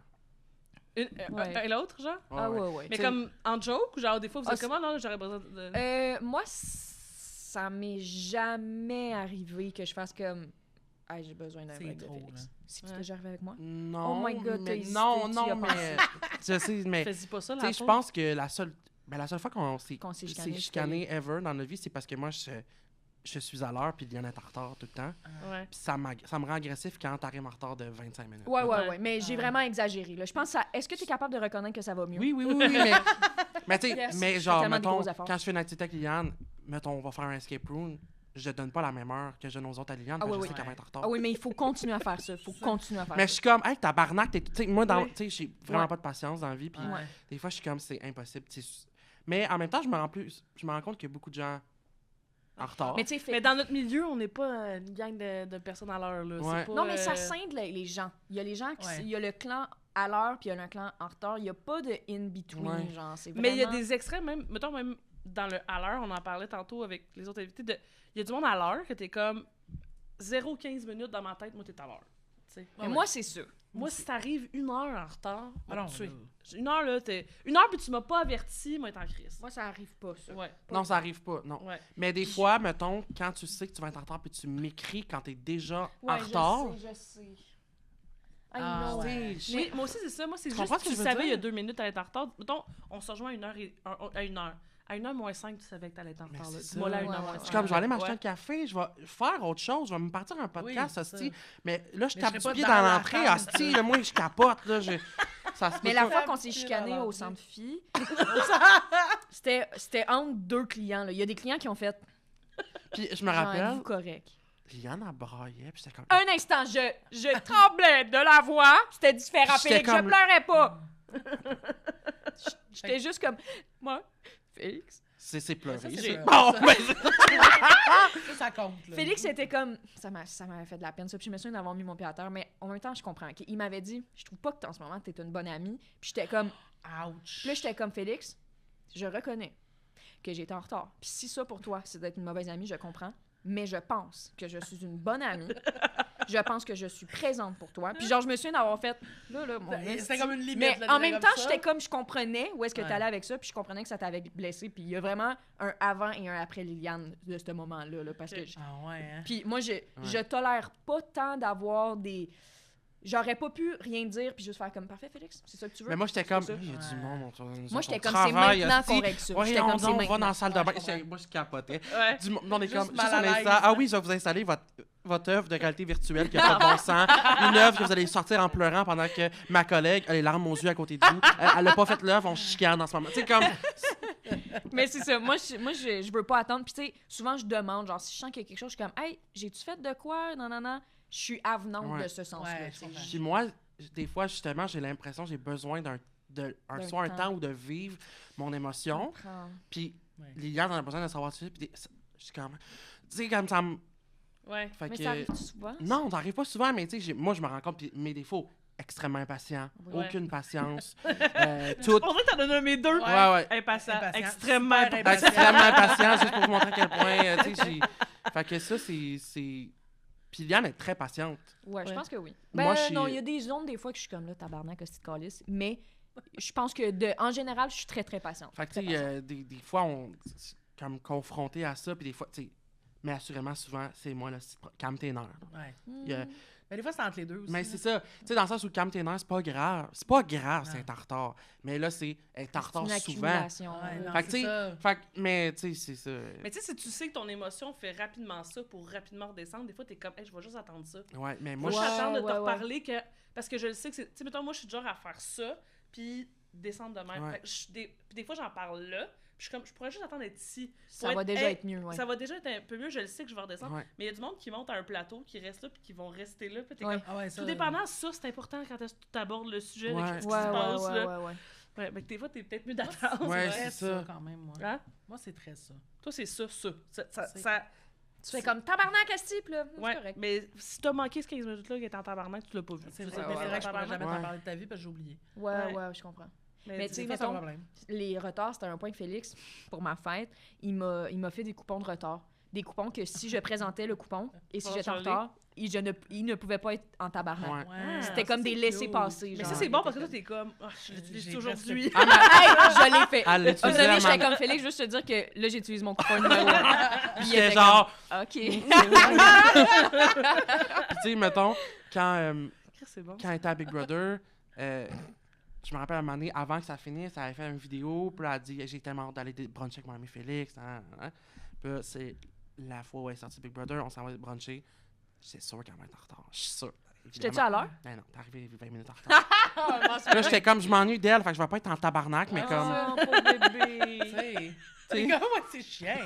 Ouais. Et l'autre, genre? Ah, ouais. Mais T'sais- comme en joke, ou genre des fois, vous Ah, êtes comment, non, j'aurais besoin de... Moi, ça m'est jamais arrivé que je fasse comme... Ah, j'ai besoin d'un C'est break de trop, Félix. là. C'est Ouais. déjà arrivé avec moi? Non, Oh my God, t'as mais hésité, non, tu y non, as mais je sais, mais Fais-y pas ça, tu là. sais, je pense que la seule fois qu'on s'est Qu'on s'est s'est chicané, chicané ever dans notre vie, c'est parce que moi, je suis à l'heure, puis Liliane est en retard tout le temps. Ouais. Puis ça me rend agressif quand t'arrives en retard de 25 minutes. Ouais. Ouais. Mais j'ai Ah. vraiment exagéré, là. Je pense à... Est-ce que tu es capable de reconnaître que ça va mieux? Oui, mais tu sais, Yes, mais je fais genre, tellement des mettons, gros efforts. quand je fais une activité avec Liliane, mettons, on va faire un escape room, je donne pas la même heure que je donne aux autres à Liliane, Ah parce que oui, je sais oui. qu'elle va être en retard. Ah oui, mais il faut continuer à faire ça. Il faut continuer à faire Mais je ça. suis comme, hey, tabarnak, tu sais, moi, Ouais. tu sais, j'ai vraiment Ouais. pas de patience dans la vie, puis Ouais. des fois, je suis comme, c'est impossible, tu sais. Mais en même temps, je me rends compte qu'il y a beaucoup de gens en retard. Mais tu sais, Mais dans notre milieu, on n'est pas une gang de personnes à l'heure, là. Ouais. C'est pas, non, mais ça scinde les gens. Il y a les gens qui... Ouais. Il y a le clan à l'heure, puis il y a le clan en retard. Il n'y a pas de in-between, Ouais. genre. C'est Mais il y a vraiment- des extraits, même, mettons, même dans le à l'heure, on en parlait tantôt avec les autres invités, il y a du monde à l'heure que t'es comme 0,15 minutes dans ma tête, moi, t'es à l'heure. sais. Mais moi, c'est ça. Moi, si t'arrives 1 heure en retard, Ah non, tu tuer. là. 1 heure, là, t'es... 1 heure, puis tu m'as pas averti, moi, être en crise. Moi, ça arrive pas, ça. Ouais. Non, ça arrive pas, non. Ouais. Mais des fois, mettons, quand tu sais que tu vas être en retard puis tu m'écris quand t'es déjà en retard. Je sais. Ah, know. ouais. Oui, moi aussi, c'est ça. Moi, c'est Tu juste comprends que ce que tu je veux savais il y a dire? 2 minutes, t'allais être en retard. Mettons, on se rejoint à 1 heure. À 1 heure. À 1 heure moins 5, tu savais que t'allais être en Mais retard. là. c'est Dis-moi là, ça. 1 heure Ouais, moins ouais, 5. C'est comme, je vais aller m'acheter Ouais. un café, je vais faire autre chose, je vais me partir un podcast, Oui, c'est hostie. ça. Mais là, je Mais tape je du serais pied pas dans dans la l'entrée, table, hostie, là. là, moi, je capote, là, ça se Mais peut la pas. fois qu'on s'est Habitué chicané dans au l'entrée. centre filles, c'était entre 2 clients. Là. Il y a des clients qui ont fait Puis je me genre, rappelle, êtes-vous correct? Liane a braillé, puis j'étais comme... Un instant, je tremblais de la voix. C'était différent. J'étais Félix, je comme- pleurais pas. J'étais juste comme, moi, Félix. C'est pleuré. Ça, c'est c'est- pleurer, Bon, ça. mais Ça compte, là. Félix était comme, ça m'avait fait de la peine, ça. Puis je me souviens d'avoir mis mon pied à terre, mais en même temps, je comprends. OK? Il m'avait dit, je trouve pas que en ce moment, t'es une bonne amie. Puis j'étais comme, Ouch. puis là, j'étais comme, Félix, je reconnais que j'étais en retard. Puis si ça, pour toi, c'est d'être une mauvaise amie, je comprends. Mais je pense que je suis une bonne amie. Je pense que je suis présente pour toi. Puis genre, je me souviens d'avoir fait, là, mon C'était comme une limite. mais là, en de dire même comme temps, ça. j'étais comme, je comprenais où est-ce que Ouais. t'allais avec ça, puis je comprenais que ça t'avait blessé. Puis il y a vraiment un avant et un après Liliane de ce moment-là, là, parce que... Ah ouais, hein. Puis moi, je tolère pas tant d'avoir des... J'aurais pas pu rien dire puis juste faire comme, parfait, Félix, c'est ça que tu veux? Mais moi, j'étais comme, ça. il y a du Ouais. monde autour de nous. Moi, j'étais on comme, c'est travaille, maintenant hostie. qu'on règle ça. Ouais, J'étais on comme, c'est va dans maintenant. la salle de bain. Ouais, je comprends. Moi, je capotais. Ouais. On est Juste comme, mal juste à un l'aise. instant. Ah oui, je vais vous installer votre œuvre de réalité virtuelle qui a pas de bon sens. Une œuvre que vous allez sortir en pleurant pendant que ma collègue a les larmes aux yeux à côté de vous. Elle a pas fait l'œuvre, on chicane en ce moment. Tu sais, comme, Mais c'est ça. Moi, je veux pas attendre. Puis tu sais, souvent, je demande, genre, si je sens qu'il y a quelque chose, je suis comme, hey, j'ai-tu fait de quoi? Non, non, non. Je suis avenante Ouais. de ce sens-là. Ouais, tu je sais. comprends. puis moi, des fois, justement, j'ai l'impression que j'ai besoin soit un temps où de vivre mon émotion. Comprends. Puis Ouais. Liliane en a besoin de savoir dessus. Puis je suis comme, tu sais, comme ça me. Ouais. Fait Mais que- ça arrive souvent? Non, ça n'arrive pas souvent, mais tu sais, moi, je me rends compte, puis mes défauts, extrêmement impatient, Ouais. aucune patience, tout. Pour vrai, t'en as nommé 2. Ouais. Ouais. Impatient. Impatient. Extrêmement Super impatient. Extrêmement impatient, juste pour vous montrer à quel point, tu sais, Fait que ça, c'est... Puis Liane est très patiente. Ouais, je Ouais. pense que oui. Moi, Ben je suis- non, il y a des zones, des fois, que je suis comme là, tabarnak, hostie de calice. Mais je pense que, en général, je suis très, très patiente. Fait que, Très tu sais, patiente. des fois, c'est comme confronté à ça, puis des fois, tu sais... Mais assurément, souvent, c'est moi, là, calme tes nerfs. Ouais. Il y a- Mais des fois, c'est entre les deux aussi. Mais là. c'est ça. Tu sais, dans le sens où calme tes nerfs, c'est pas grave. C'est pas grave, c'est Non. être en retard. Mais là, c'est être en C'est retard une souvent. accumulation. Ouais, non, Fait que, tu c'est sais, ça. fait que, mais, tu sais, c'est ça. Mais tu sais, si tu sais que ton émotion fait rapidement ça pour rapidement redescendre, des fois, t'es comme, hey, je vais juste attendre ça. Ouais, mais Moi, moi, je Ouais, suis attendre de te ouais, ouais. reparler que. Parce que je le sais que c'est. Tu sais, mettons, moi, je suis du genre à faire ça, puis descendre de même. Ouais. Fait que puis des fois, j'en parle là, puis je suis comme, je pourrais juste attendre d'être ici. Ça Pour va déjà hey, être mieux, ouais. Ça va déjà être un peu mieux, je le sais que je vais redescendre. Ouais. Mais il y a du monde qui monte à un plateau, qui reste là, puis qui vont rester là, puis t'es Ouais. comme. Ah ouais, ça. Tout dépendant, ça, c'est important quand tu abordes le sujet, Ouais. de qu'est-ce qui Ouais, se ouais, passe, ouais, là. ouais, ouais. Ouais, mais que des fois, t'es peut-être mieux Moi, d'attendre. Ouais, très c'est ça. quand même, moi. Hein? Moi, c'est très ça. Toi, c'est ça. C'est- Ça- Tu fais comme tabarnak, esti, puis là, c'est Ouais, correct. mais si t'as manqué ce 15 minutes-là qui était en tabarnak, tu l'as pas vu. C'est Tu vrai, sais, mais ouais, c'est vrai que je pourrais jamais Ouais. t'en parler de ta vie parce que j'ai oublié. Ouais, Ouais. ouais, je comprends. Mais Mais tu sais, Des fois, c'est un mettons, problème. les retards, c'était un point que Félix, pour ma fête, il m'a fait des coupons de retard. Des coupons que si je présentais le coupon et si Bon, j'étais en Charlie. retard, il ne pouvait pas être en tabarnak. Ouais. Ouais, C'était ça, comme des c'est laissés-passer. cute. Mais genre. ça, c'est bon parce que toi, t'es comme, ah, je J'ai l'utilise presque- aujourd'hui. Ah, mais Hey, je l'ai fait. elle l'utilisait Aujourd'hui, à j'étais ma- comme Félix, juste te dire que là, j'utilise mon coupon numéro 1. Puis il J'étais était genre, comme, OK. tu sais, mettons, quand C'est bon. elle était à Big Brother, je me rappelle à un moment donné, avant que ça finisse, elle avait fait une vidéo, puis elle a dit, j'ai tellement hâte d'aller bruncher avec mon ami Félix. Puis là, c'est la fois où elle est sortie de Big Brother, on s'en va bruncher. C'est sûr qu'elle va être en retard. Je suis sûr. J'étais-tu à l'heure? Ben non, t'es arrivé 20 minutes en retard. Puis là, j'étais comme, je m'ennuie d'elle, fait que je vais pas être en tabarnak, mais comme. Oh, pauvre bébé. Tu sais. C'est comme, ouais, c'est chiant.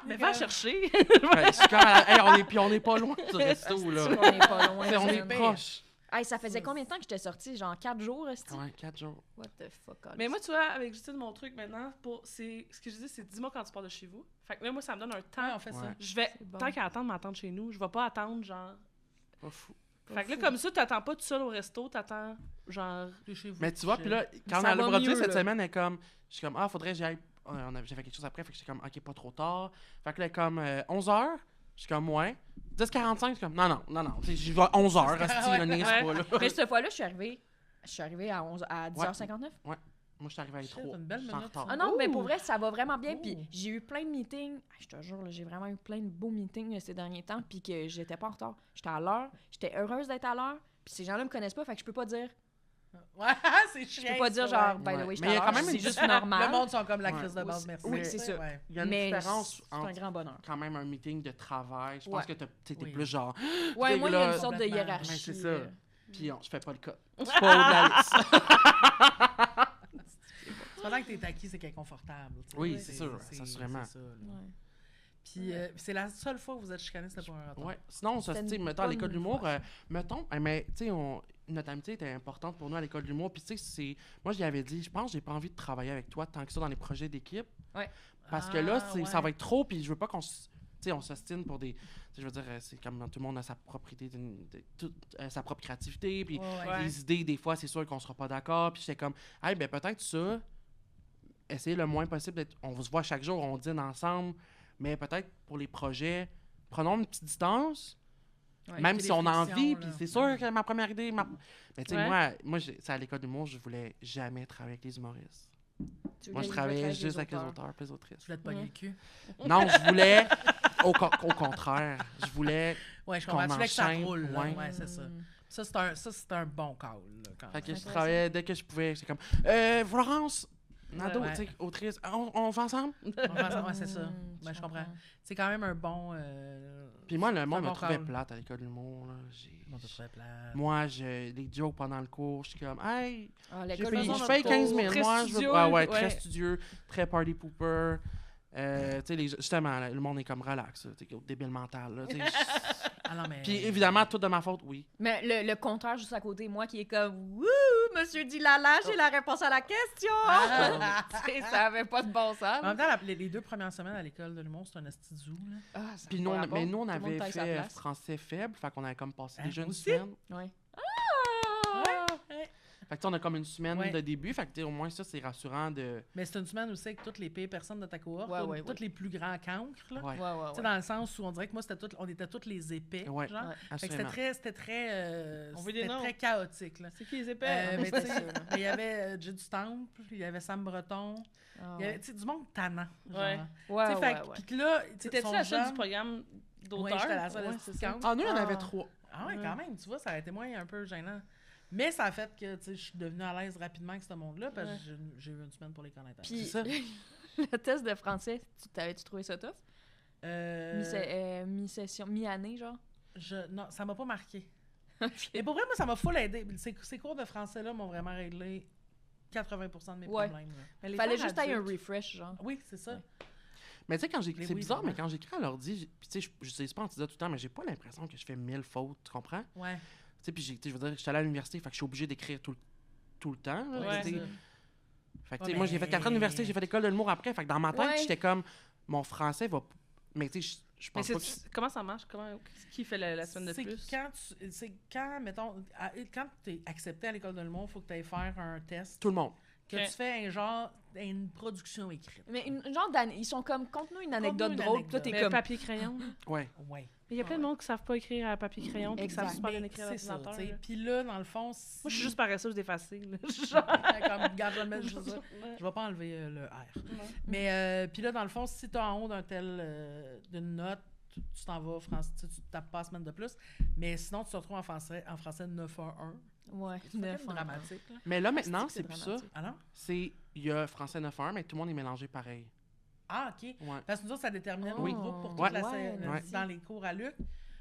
Mais va chercher. Ouais, je suis comme, hey, on est pas loin du resto, là. On est pas loin. T'sais, on man. est proche. Hey, ça faisait combien de temps que j'étais sortie? Genre 4 jours, esti? Ouais, 4 jours. What the fuck, God. Mais moi, tu vois, avec Justine, mon truc maintenant, ce que je dis, c'est dis-moi quand tu pars de chez vous. Fait que là, moi, ça me donne un Ouais, temps. on fait ça. Ouais. Je vais, C'est bon. tant qu'à attendre, m'attendre chez nous. Je vais pas attendre, genre. Pas fou. Fait que là, comme ça, t'attends pas tout seul au resto, t'attends, genre. T'es chez vous. Mais tu vois, puis là, quand Ça elle a va produit mieux, cette là. semaine, elle est comme, je suis comme, faudrait que j'aille. J'ai fait quelque chose après, fait que j'étais comme, ok, pas trop tard. Fait que là, elle est comme 11h, Je suis comme, ouais. 10h45, je suis comme, non. J'y vais à 11h, asti, le niaise pas, là. Mais cette fois-là, je suis arrivée à 10h59. Ouais. Moi, je suis arrivé à Shit, 3. une belle Je suis en minute, retard. Ah non, mais pour vrai, ça va vraiment bien. Puis Ouh. j'ai eu plein de meetings. Ah, je te jure, là, j'ai vraiment eu plein de beaux meetings ces derniers temps. Puis que j'étais pas en retard. J'étais à l'heure. J'étais heureuse d'être à l'heure. Puis ces gens-là me connaissent pas. Fait que je peux pas dire. Ouais, c'est chiant. Je peux pas dire ça, genre, ouais. by the way, Ouais. j'étais Mais il y à a l'heure. quand même C'est une- juste Le normal. monde sont comme la Ouais. crise de base, Oui, merci. oui, c'est ça. Ouais. Il y a une Mais différence c'est un entre grand bonheur. quand même un meeting de travail. Je pense Ouais. que t'es Oui. plus genre, Ouais, moi, il y a là, une sorte de complètement. hiérarchie. Ben, c'est ça. euh. puis je fais pas le cas. C'est pas au de la liste. C'est pendant que t'es acquis, c'est qu'elle est confortable. tu sais. Oui, c'est sûr, c'est- assurément. c'est ça, là. Ouais. Puis c'est la seule fois où vous êtes chicanés, c'était pour un retard. Ouais. Sinon, ça, C'était tu sais, une mettons, à l'école bonne d'humour, fois, mettons, mais tu sais, notre amitié était importante pour nous à l'école d'humour. Puis tu sais, moi, je lui avais dit, je pense que j'ai pas envie de travailler avec toi tant que ça dans les projets d'équipe. Ouais. Parce que là, Ah, ça ouais. va être trop, puis je veux pas qu'on on s'ostine pour des. Tu sais, je veux dire, c'est comme tout le monde a sa propriété, sa propre créativité, puis Ouais, ouais. Ouais. les idées, des fois, c'est sûr qu'on sera pas d'accord. Puis j'étais comme, hey, ben peut-être ça, essayer le moins possible d'être. On se voit chaque jour, on dîne ensemble, mais peut-être pour les projets, prenons une petite distance. Ouais, Même qu'il y si ait on des a envie, frictions, puis là. c'est sûr que ma première idée. Mais tu sais, Ouais. moi c'est à l'école d'humour, je voulais jamais travailler avec les humoristes. Tu Moi, je voulais travaillais avec juste avec les auteurs. auteurs et les autrices. Tu voulais te pogner le cul. Non, je voulais. Au contraire, je voulais. Ouais, je Qu'on comprends. Tu voulais que ça enchaîne, roule. Là. ouais. Ouais, c'est ça. Mm. Ça, c'est un bon call. Là, quand Fait que même. je travaillais dès que je pouvais. J'étais comme, Florence, Nado, Ouais. tu sais, autrice, on va ensemble? Ouais, c'est ça. Ben, je comprends. C'est quand même un bon. Puis moi, le monde bon me trouvait call. plate à l'école de l'humour. Là. Bon, ça serait plate. Moi, les jokes pendant le cours, je suis comme, hey, Ah, je l'école paye, d'humour, je notre paye 15 cours. 000. Très Moi, je veux. studieux, Ah ouais, très ouais. studieux, très party pooper. Tu sais, justement, là, le monde est comme relax, là, tu sais, débile mental. Là, tu sais. Ah non, mais. Puis évidemment, tout de ma faute, oui. Mais le contraire juste à côté, moi qui est comme Wouh, monsieur Dilala, j'ai la réponse à la question. Ah. Tu sais, ça avait pas de bon sens. En même temps, les 2 premières semaines à l'école de l'humour, c'est un esti de zoo, là. Ah, ça Puis a nous, pas rapport. mais nous, on Tout le monde avait taille sa fait place. français faible, fait qu'on avait comme passé Hein, déjà une aussi? semaine. Ouais. Fait que tu sais, on a comme une semaine Ouais. de début, fait que tu sais, au moins ça, c'est rassurant de. Mais c'est une semaine aussi avec toutes les pires personnes de ta cohorte, Ouais, toutes ouais. les plus grands cancres, là. Ouais, Ouais, ouais, Tu sais, ouais. dans le sens où on dirait que moi, on était tous les épais, Ouais. genre. Ouais. Fait que assurément. c'était très On veut des c'était noms. très chaotique, là. C'est qui les épais? Mais tu c'est sais, ça, là. il y avait Jay du Temple, il y avait Sam Breton, Ah, il y avait, tu sais, du monde tannant, genre. Ouais. ouais, Tu sais, fait ouais, que- ouais. puis que là, tu sais, C'était-tu son la seule genre- du programme d'auteur? Ouais, j'étais la seule Ouais, assistante. c'est ça. Ah, nous, il y en avait Ah. 3. Ah ouais, Ouais. quand même, tu vois, ça a été moins un peu gênant. Mais ça a fait que, tu sais, je suis devenue à l'aise rapidement avec ce monde-là, parce que j'ai eu une semaine pour les connaître. Puis, C'est ça. le test de français, t'avais-tu trouvé ça tough? Mi-session, mi-année, genre? Non, ça m'a pas marqué. Mais pour vrai, moi, ça m'a full aidé. Ces cours de français-là m'ont vraiment réglé 80% de mes Ouais. problèmes. là. Mais les Fallait femmes juste avoir un adultes- refresh, genre. Oui, c'est ça. Ouais. Mais tu sais, quand j'écris, Mais c'est oui, bizarre, vraiment. mais quand j'écris à l'ordi, puis tu sais, je sais pas en disant tout le temps, mais j'ai pas l'impression que je fais 1000 fautes, tu comprends? Ouais. Tu sais, puis tu sais, je veux dire, je suis allé à l'université, fait que je suis obligé d'écrire tout le temps. Là, Ouais. tu sais. c'est ça. Fait que, Ouais, tu sais, moi, j'ai fait 4 ans mais- d'université, j'ai fait l'école de l'humour après. Fait que dans ma tête, Ouais. j'étais comme, mon français va. Mais tu sais, je Mais pense pas que. comment ça marche? Qui fait la semaine de C'est plus? c'est quand, mettons, quand tu es accepté à l'école de l'humour, il faut que tu ailles faire un test. Tout le monde. Que Ok. tu fais une production écrite. Mais une genre ils sont comme, conte-nous une anecdote Conte-nous une drôle, puis toi, t'es anecdote. Mais comme... papier-crayon. Ouais. Ouais. Il y a plein de monde qui savent pas écrire à papier-crayon, puis qui savent Exact. super bien Mais écrire à c'est ça, l'ordinateur. tu sais. là. Puis là, dans le fond, si... Moi, je suis juste paresseuse d'effacer. là. comme, regarde, je vais le mettre juste ça. Je vais pas enlever le R. Mais puis là, dans le fond, si tu es en haut d'une note, tu t'en vas français, tu tapes pas la semaine de plus. Mais sinon, tu te retrouves en français 9-1-1. Ouais, C'est neuf, fucking dramatique. Là. Mais là, maintenant, c'est c'est plus ça. dramatique. Ah non? Il y a français 9-1, mais tout le monde est mélangé pareil. Ah, OK. Ouais. Parce que nous autres, ça déterminait Oui. nos groupes pour toute Ouais. la Ouais, ouais. dans les cours à Luc.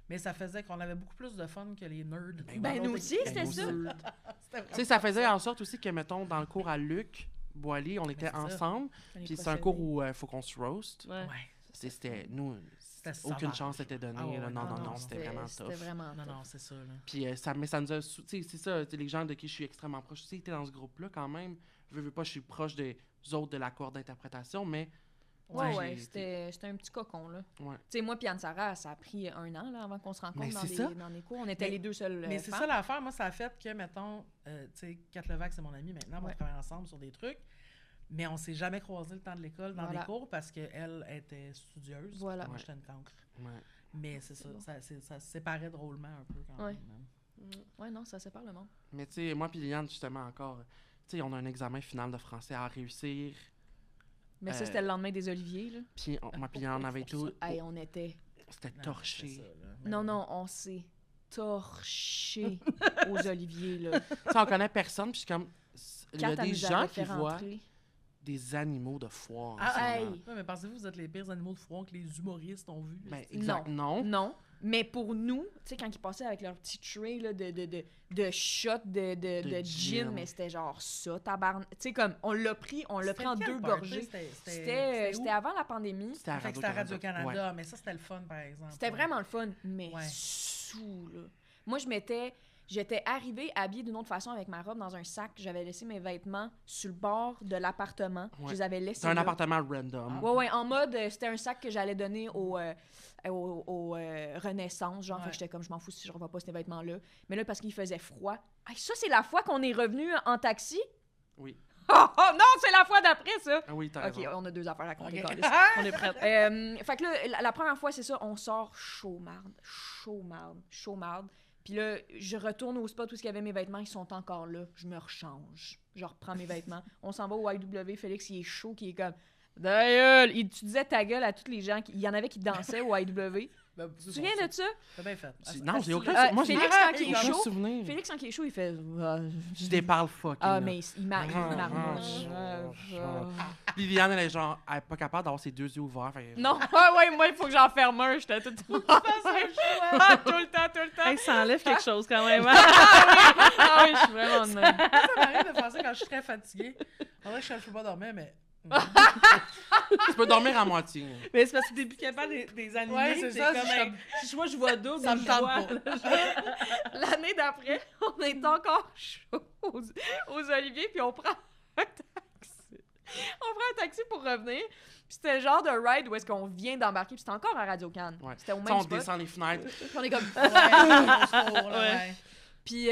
Mais ça faisait qu'on avait beaucoup plus de fun que les nerds. Ben, nous aussi, c'était ça. Tu sais, ça faisait en sorte aussi que, mettons, dans le cours à Luc, Boilly, on était c'est ça. ensemble. Puis c'est un cours où il faut qu'on se roast. Ouais. Ouais. C'était, nous, C'était aucune sauvage. chance n'était donnée. Ah ouais, là. Non, non, non, non, non, c'était vraiment C'était tough. vraiment Non, tough. non, c'est ça. Là. Puis mais ça nous a. Tu sais, c'est ça, tu sais, les gens de qui je suis extrêmement proche. Tu sais, t'es dans ce groupe-là quand même. Je veux pas, je suis proche des autres de la cour d'interprétation, mais. Ouais, j'ai- ouais, c'était un petit cocon, là. Ouais. Tu sais, moi puis Anne-Sarah, ça a pris 1 an, là, avant qu'on se rencontre Mais dans c'est ça. dans les cours. On était Mais- les deux seuls Mais c'est femmes. ça l'affaire. Moi, ça a fait que, mettons, tu sais, Kat Levac, c'est mon ami maintenant, on Ouais. travaille ensemble sur des trucs. Mais on s'est jamais croisés le temps de l'école dans Voilà. des cours parce qu'elle était studieuse. Voilà. Moi, Ouais. j'étais une cancre. Ouais. Mais c'est ça, ça se séparait drôlement un peu quand Ouais. même. hein. Ouais, non, ça sépare le monde. Mais tu sais, moi puis Liliane, justement, encore, tu sais, on a un examen final de français à réussir. Mais ça, c'était le lendemain des Oliviers, là. Puis moi puis Liliane, on avait tout... Hey, on était... C'était Non, torché. c'est ça, là. Non, non, on s'est torché aux Oliviers, là. Tu sais, on connaît personne, puis je suis comme... Il y a Kat, elle des nous gens avait qui fait voient rentrer. des animaux de foire. en Ah, ce hey! moment. Ouais, mais pensez-vous que vous êtes les pires animaux de foire que les humoristes ont vus? Ben, exact. Non. Non. Mais pour nous, tu sais, quand ils passaient avec leur petit tray là, de shots de gin, mais c'était genre ça, tabarnak. Tu sais, comme, on l'a pris en C'était deux quel party? gorgées. C'était où? C'était avant la pandémie. C'était à Fait que c'était à Radio-Canada. Radio-Canada, Ouais. mais ça, c'était le fun, par exemple. C'était Ouais. vraiment le fun, mais Ouais. sous, là. Moi, j'étais arrivée habillée d'une autre façon avec ma robe dans un sac. J'avais laissé mes vêtements sur le bord de l'appartement. Ouais. Je les avais laissés C'est un là. appartement random. Ouais, ouais, en mode, c'était un sac que j'allais donner au Renaissance, genre, Ouais. fait que j'étais comme, je m'en fous si je revois pas ces vêtements-là. Mais là, parce qu'il faisait froid. Hey, ça, c'est la fois qu'on est revenu en taxi? Oui. Oh, oh non, c'est la fois d'après, ça! Ah oui, t'as Ok, raison. on a 2 affaires à compter, Ok. câlisse. On est prête. Fait que là, la première fois, c'est ça, on sort chaud marde. Puis là, je retourne au spot où il y avait mes vêtements, ils sont encore là. Je me rechange. Je reprends mes vêtements. On s'en va au YW. Félix, il est chaud, qui est comme... Ta gueule! Tu disais ta gueule à tous les gens. Il y en avait qui dansaient au YW. Ben, Tu te souviens de ça? T'as bien fait. Non, j'ai aucun... moi, j'ai Félix, quand il est aucun chaud, souvenir. Félix, quand il est chaud, il fait... Je déparle fucking. Ah, là. mais il marmonne. Liliane, elle est genre, elle est pas capable d'avoir ses 2 yeux ouverts. Fait que- Non, ouais, moi, il faut que j'en ferme un. J'étais tout le temps. Tout le temps. Hey, ça enlève quelque chose quand même. hein? Ah oui, je suis vraiment de même. Ça m'arrive de penser quand je suis très fatiguée. En vrai, je peux pas dormir, mais. Tu peux dormir à moitié. Mais c'est parce que t'es plus capable des animés. Ouais, c'est t'es ça, comme, c'est hey, si moi je vois double, Ça me je tente vois, pas. là, L'année d'après, on est encore chaud aux Oliviers, puis on prend un taxi. On prend un taxi pour revenir. Puis c'était le genre de ride où est-ce qu'on vient d'embarquer, puis c'était encore à Radio-Can. Ouais. C'était au Tu sais, même on spot. descend les fenêtres. Puis on est comme... Ouais. Puis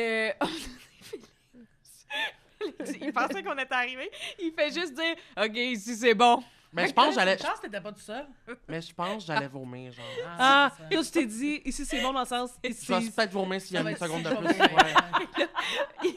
il pensait qu'on était arrivé. Il fait juste dire « OK, ici, c'est bon. Mais je pense que j'allais... Une chance que t'étais pas tout seul. Mais je pense que j'allais vomir, genre. Ah, c'est ça. toi, tu t'es dit, ici c'est bon dans le sens, Je ici. vais peut-être vomir s'il y a Ça va une être seconde de si plus. pas bien. Ouais. »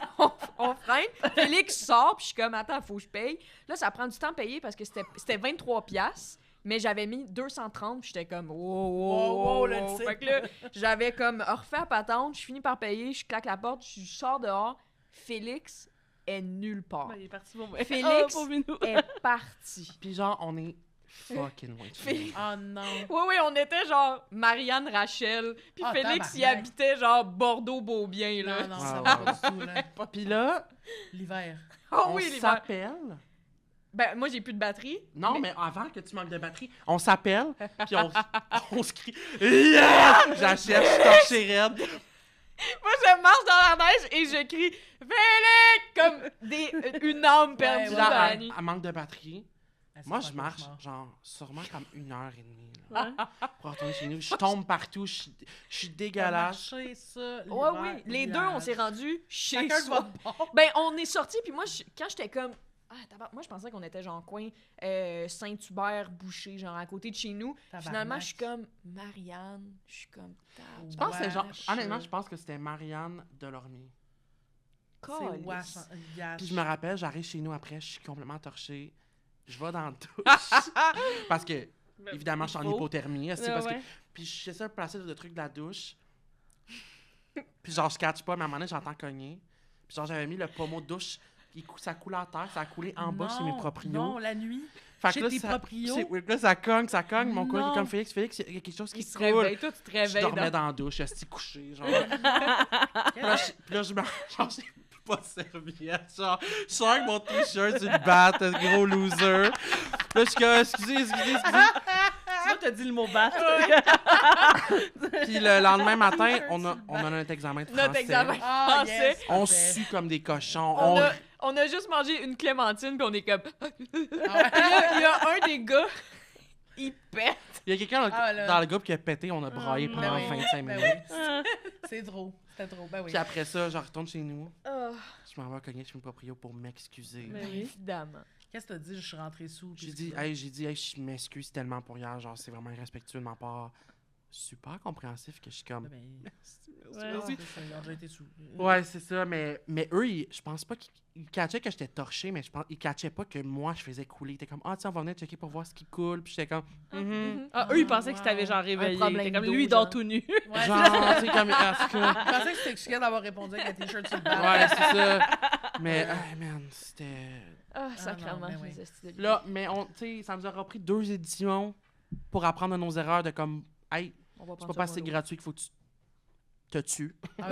On freine. Félix sort, puis je suis comme « Attends, faut que je paye. » Là, ça prend du temps à payer parce que c'était 23 $, mais j'avais mis 230, puis j'étais comme « Wow, le type. Fait que là, j'avais comme refait la patente, je finis par payer, je claque la porte, je sors dehors. Félix est nulle part. Ben, il est parti pour moi. Félix Oh, pauvre minou. est parti. Puis genre, on est fucking loin de chez Félix- Oh non. Oui, on était genre Marianne Rachel, puis Ah, Félix, il tabarnak. habitait genre Bordeaux-Beaubien, là. Non, Ouais, ça ouais, va ouais. pas du tout, là. nous. Puis là, L'hiver. Oh on oui, l'hiver. s'appelle. Ben, moi, j'ai plus de batterie. Non, mais avant que tu manques de batterie, on s'appelle, puis on se crie « Yeah! » J'achète, je torche chez Red. Moi, je marche dans la neige et je crie « Félix! » comme une âme perdue Ouais, dans ouais, la Là, nuit. elle manque de batterie. Ah, c'est Moi, pas je un marche, cauchemar. genre, sûrement comme 1h30 là, pour retourner chez nous. Je tombe partout, je suis T'as dégueulasse. marché, ça, l'hiver, Ouais, oui, les deux, on s'est l'hiver. rendus chez Chacun de soi. votre bord. Ben, on est sortis, puis moi, quand j'étais comme... Ah, moi, je pensais qu'on était genre coin Saint-Hubert, Boucher, genre à côté de chez nous. Tabarnak. Finalement, je suis comme Marianne, je suis comme... Je pense que c'est genre, Wesh. honnêtement, je pense que c'était Marianne Delormier. C'est Calice. wash, gâche. Puis je me rappelle, j'arrive chez nous après, je suis complètement torché. Je vais dans la douche. Parce que, évidemment, je suis en faut. hypothermie. Ouais, Parce que, ouais. puis j'essaie de placer le truc de la douche. Puis genre, je catch pas, mais à un moment donné, j'entends cogner. Puis genre, j'avais mis le pommeau de douche. Ça coulait à terre, ça a coulé en bas chez mes proprios. Non, la nuit. Fait chez que là, tes ça, proprios? oui, là, ça cogne. Mon collègue est Non. comme Félix, il y a quelque chose qui Il se coule. réveille, toi, tu te Je réveilles. dormais dans- dans la douche, je suis couché, genre. Puis là, je me... Genre, j'ai pas de serviette, genre. Je sors avec mon t-shirt, tu le battes, gros loser. Là, je suis comme, excusez. Sinon, t'as dit le mot battre. Puis le lendemain matin, on a notre examen de français. Notre examen Ah, français. yes, On parfait. sue comme des cochons. On a juste mangé une clémentine, puis on est comme... Ah ouais. Il y a un des gars, il pète. Il y a quelqu'un Ah, là. dans le groupe qui a pété, on a braillé Ben pendant oui, 25 ben minutes. oui. C'est trop. C'était trop. Ben oui. Puis après ça, je retourne chez nous. Oh, Je m'en vais cogner chez mes proprios pour m'excuser. Mais oui. évidemment. Qu'est-ce que t'as dit? Je suis rentrée sous. puis J'ai dit, hey, je m'excuse tellement pour hier, genre, c'est vraiment irrespectueux de ma part. Super compréhensif que je suis comme. Ben, Ouais. c'est ça, ils ont déjà été sous. Ouais, c'est ça, mais eux, je pense pas qu'ils catchaient que j'étais torché, mais je pense ils catchaient pas que moi, je faisais couler. Ils étaient comme, ah, tiens, on va venir checker pour voir ce qui coule. Puis j'étais comme, Ah, eux, ils pensaient que tu t'avais genre réveillé. problème T'es comme, d'eau, lui, il dort genre. tout nu. Ouais, genre, tu sais, comme, est-ce que. je pensais que c'était excusé d'avoir répondu avec un t-shirt sur le bas. Ouais, c'est ça. Mais, hey, man, c'était. Ah, non, sacrément. mais oui. les estis de Là, mais tu sais, ça nous aura pris 2 éditions pour apprendre de nos erreurs de comme, hey, On va c'est prendre pas ça assez mollo. gratuit qu'il faut que tu te tues. Ah,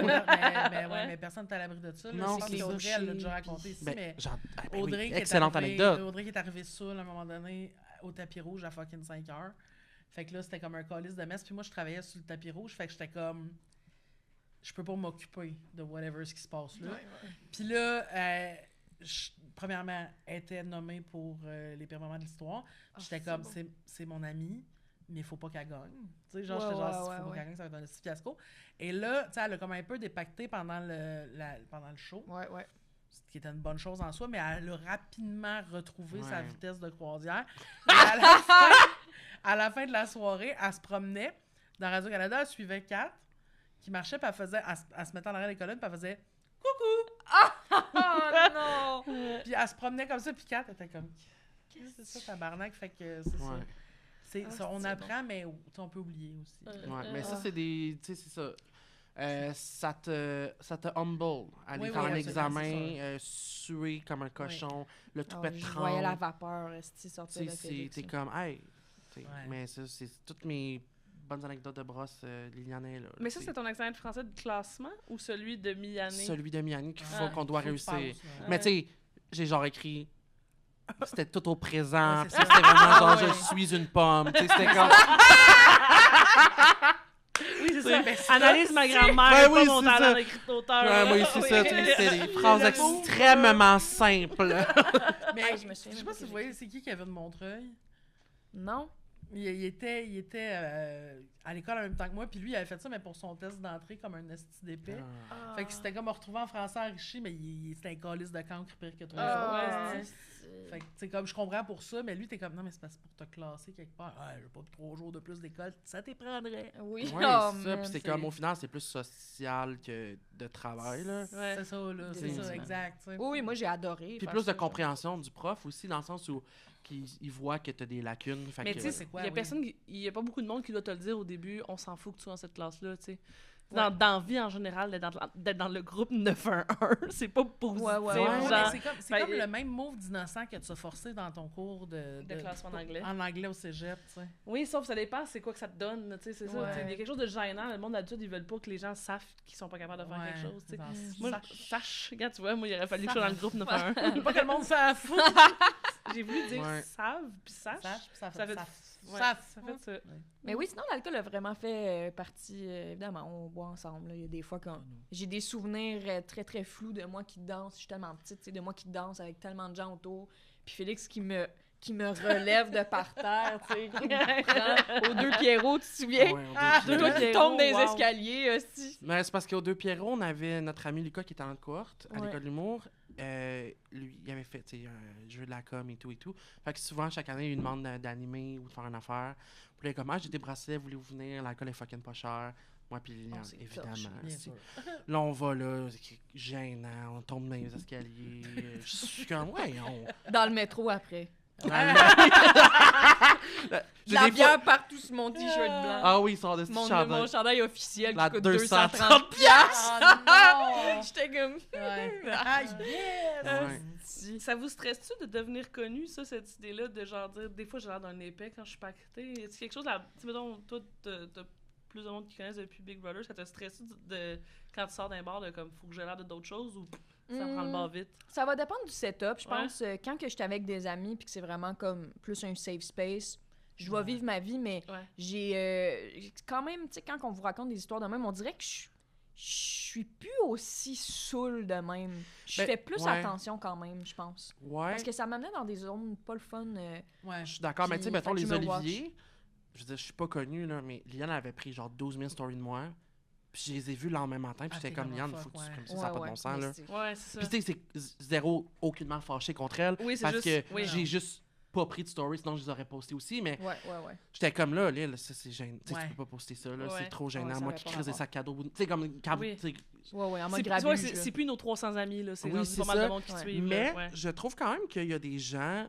mais personne n'est à l'abri de ça. Là. Non, C'est c'est qu'Audrey, ça. elle l'a déjà raconté ici, Ben, mais genre, ah, ben oui, Audrey, qui excellente est arrivée, anecdote. Audrey qui est arrivée saoule à un moment donné au tapis rouge à fucking 5 heures. Fait que là, c'était comme un calice de messe. Puis moi, je travaillais sur le tapis rouge. Fait que j'étais comme. Je peux pas m'occuper de whatever ce qui se passe là. Puis là, premièrement, elle était nommée pour les pires moments de l'histoire. J'étais comme, c'est mon amie, mais il faut pas qu'elle gagne. Tu sais, genre, Ouais, j'étais genre, ouais, s'il faut ouais, pas qu'elle gagne, ça va être un petit fiasco. Et là, tu sais, elle a comme un peu dépacté pendant le show, Ouais, ouais. ce qui était une bonne chose en soi, mais elle a rapidement retrouvé sa Ouais. vitesse de croisière. Et à la fin de la soirée, elle se promenait dans Radio-Canada, elle suivait Kat, qui marchait, puis elle se mettait en arrière des colonnes, puis elle faisait Oh non! puis elle se promenait comme ça, puis Kat était comme qu'est-ce que c'est ça, tabarnak? Fait que c'est Ouais. ça. C'est, Ah, ça. On c'est apprend, mais on peut oublier aussi. Ouais, mais ça, Ah. c'est des. Tu sais, c'est ça. Ça te humble. Aller Oui, faire oui, un absolument, examen, suer comme un cochon, le tout Ah, pète je voyais la tremble. vapeur sortir Tu de sais, Félix. t'es comme, hey. Tu sais, Ouais. Mais ça, c'est toutes mes bonnes anecdotes de brosse, Liliane est là. Mais ça, tu c'est sais. ton examen de français de classement ou celui de mi-année? Celui de Miami Ah, qu'on doit faut que tu réussir. passes, ouais. Mais tu sais, j'ai genre écrit. C'était tout au présent. Ouais, puis c'est ça, c'était vraiment genre, ouais. je suis une pomme. Tu sais, c'était comme. Oui, c'est ça. mais ça, Analyse ma grand-mère, Ouais, pas oui, mon c'est talent ça. d'écriture. Ouais, oui, c'est ça. Tu sais, c'était des phrases extrêmement simples. Mais Ah, je me souviens je sais même pas pas si vous que voyez, c'est qui avait de Montreuil? Non? Il était à l'école en même temps que moi, puis lui, il avait fait ça, mais pour son test d'entrée, comme un esti d'épée. Fait que c'était comme me retrouver en français enrichi, mais c'était un calice de cancre pire que toi. Ah, ouais. Fait que, tu sais, comme je comprends pour ça, mais lui, t'es comme, non, mais c'est parce que pour te classer quelque part. Ah, j'ai pas 3 jours de plus d'école, ça t'éprendrait. Oui. Ouais, Oh, c'est ça. man, Puis c'est comme, au final, c'est plus social que de travail, là. Ouais. C'est ça, là, c'est ça, Définitivement. exact. tu sais. Oui, oui, moi j'ai adoré. Puis faire plus de ça. compréhension du prof aussi, dans le sens où il voit que t'as des lacunes. Fait Mais que- tu sais, c'est quoi, il y a oui. personne, il y a pas beaucoup de monde qui doit te le dire au début. On s'en fout que tu sois dans cette classe-là, tu sais. Ouais. Dans la vie en général, d'être dans le groupe 911, c'est pas positif. Ouais, ouais, Ouais, ouais. mais genre, c'est ben, comme le même move d'innocent que tu as forcé dans ton cours de classement en anglais. En anglais au cégep, tu sais. Oui, sauf que ça dépend, c'est quoi que ça te donne, tu sais, c'est ça. Ouais. tu sais, il y a quelque chose de gênant. Le monde d'adulte, ils veulent pas que les gens savent qu'ils sont pas capables de faire quelque chose, tu sais. Moi, sache, regarde, tu vois, moi, il aurait fallu que je sois dans le groupe 911. Pas que le monde s'en fout. J'ai voulu dire Ouais. savent, puis sache. Ça Ça fait, fait ouais, ça. ça fait ça. Mais oui, sinon, l'alcool a vraiment fait partie. Évidemment, on boit ensemble. Là. Il y a des fois quand. J'ai des souvenirs très, très flous de moi qui danse. Je suis tellement petite, tu sais, de moi qui danse avec tellement de gens autour. Puis Félix qui me relève de par terre, tu sais, qui me prend aux 2 Pierrot, tu te souviens? Ouais, on Ah, dit- toi qui Pierrot, tombes des wow. escaliers, aussi. Mais c'est parce qu'aux 2 Pierrot, on avait notre ami Lucas qui était en cohorte à Ouais. l'école de l'humour. Lui, il avait fait tu sais, un jeu de la com et tout et tout. Fait que souvent, chaque année, il lui demande d'animer ou de faire une affaire. Puis là, il est comme, ah, j'ai des bracelets, voulez-vous venir? L'alcool est fucking pas cher. Moi, puis Liliane, c'est évidemment. torche, Bien si. sûr. Là, on va là, c'est gênant, on tombe dans les escaliers. Je suis comme, ouais, on. Dans le métro après. J'ai La des bière fois- partout sur mon t-shirt blanc. Ah oui, ils sont de ce Mon chandail. chandail officiel La qui coûte 230 230 piastres. Ah non! J'étais comme... Ouais. Ah, yes! Ouais. Ça vous stresse-tu de devenir connu, ça, cette idée-là, de genre dire, des fois j'ai l'air d'un épais quand je suis pas accrétée? Est-ce quelque chose, tu sais, mettons, toi, t'as plus de monde qui connaissent depuis Big Brother, ça te stresse-tu quand tu sors d'un bar, de comme, faut que j'ai l'air de d'autres choses ou ça prend le bar vite? Ça va dépendre du setup. Je Ouais. pense quand que je suis avec des amis puis que c'est vraiment comme plus un safe space, je dois Ouais. vivre ma vie, mais Ouais. j'ai quand même, tu sais, quand on vous raconte des histoires de même, on dirait que je suis plus aussi saoul de même. Je Ben, fais plus ouais. attention quand même, je pense. Ouais. Parce que ça m'amenait dans des zones pas le fun. Ouais. Je suis d'accord, mais tu sais, Puis, mettons fait les que je me oliviers. Je veux dire, je suis pas connu, là, mais Liane avait pris genre 12 000 stories de moi. Puis je les ai vus le lendemain matin, puis Ah, j'étais t'es comme, comme, Liane, fuck, faut que tu... ouais. Comme ça n'a pas de bon sens, mais là. c'est- Ouais, c'est ça. Puis tu sais, c'est zéro aucunement fâché contre elle, Oui, c'est parce juste... que oui. j'ai juste pas pris de story, sinon je les aurais postés aussi, mais Ouais. j'étais comme là, Lille, ça c'est gênant. Tu sais, Ouais. tu peux pas poster ça, là, Ouais. c'est trop Ouais, gênant. ça Moi avait qui pas crise des rapport. sacs cadeaux, tu sais, comme, Oui. tu sais, Ouais, en mode C'est grabuge. ouais, c'est plus nos 300 amis, là. C'est Oui, rendu c'est pas mal ça. de monde qui Ouais. suivent. mais là, ouais. je trouve quand même qu'il y a des gens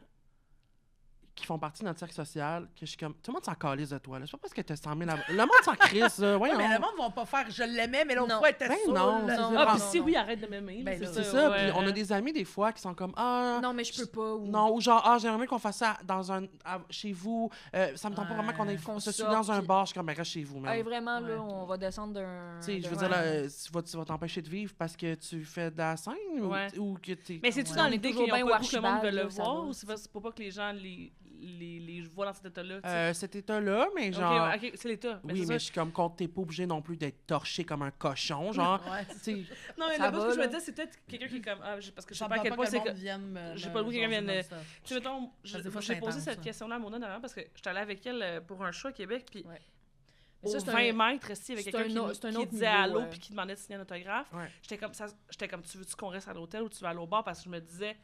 qui font partie de notre cercle social que je suis comme, tout le monde s'en calisse de toi, là. C'est pas parce que t'as 100 000 abonnés. Le monde s'en crisse, là. Ouais, Voyons. mais le monde va pas faire je l'aimais, mais l'autre Non. fois, elle était Ben saoule. non, là. c'est Non. Ah, Ah, puis si non. oui, arrête de m'aimer. Ben c'est là, C'est ça, ouais. puis on a des amis des fois qui sont comme, ah... Non, mais je peux pas. Ou... Non, ou genre, ah, j'aimerais qu'on fasse ça chez vous. Ça me tente pas vraiment qu'on ait Qu'on se suit sorte, dans un puis- bar. Je suis comme, ben, reste chez vous, man. Hey, vraiment, Ouais. là, on va descendre d'un... Tu sais, je veux d'un- dire, là, tu vas t'empêcher de vivre parce que tu fais de la scène Ouais. ou que t'es... Mais c'est-tu Ouais. dans On est l'idée toujours qu'ils n'ont bien pas le goût que le monde Archibald, veut le là, ça voir va, ou c'est pour pas que les gens les voient dans cet état-là? tu sais? Cet état-là, mais Ok, genre... ouais, ok, c'est l'état. Ben, Oui, c'est mais ça. je suis comme, quand t'es pas obligé non plus d'être torché comme un cochon, genre... Ouais, Tu sais, Non, mais Ça le bout va, que je me là. disais, c'est peut-être quelqu'un qui est comme. Ah, parce que je sais ça pas à me quel tente point que c'est le que. monde vienne me- J'ai me pas le goût que quelqu'un jaser vienne, non-stop. Tu sais, mettons, Parce que des fois, j'ai c'est posé intense, cette ça. question-là à Mona dernièrement parce que j'étais allée avec elle pour un show à Québec, puis Ouais. au Ça, c'est 20 un- mètres, il y avait c'est quelqu'un un qui autre disait niveau, allô ouais. puis qui demandait de signer un autographe. Ouais. J'étais comme, tu veux-tu qu'on reste à l'hôtel ou tu vas aller au bar? Parce que je me disais,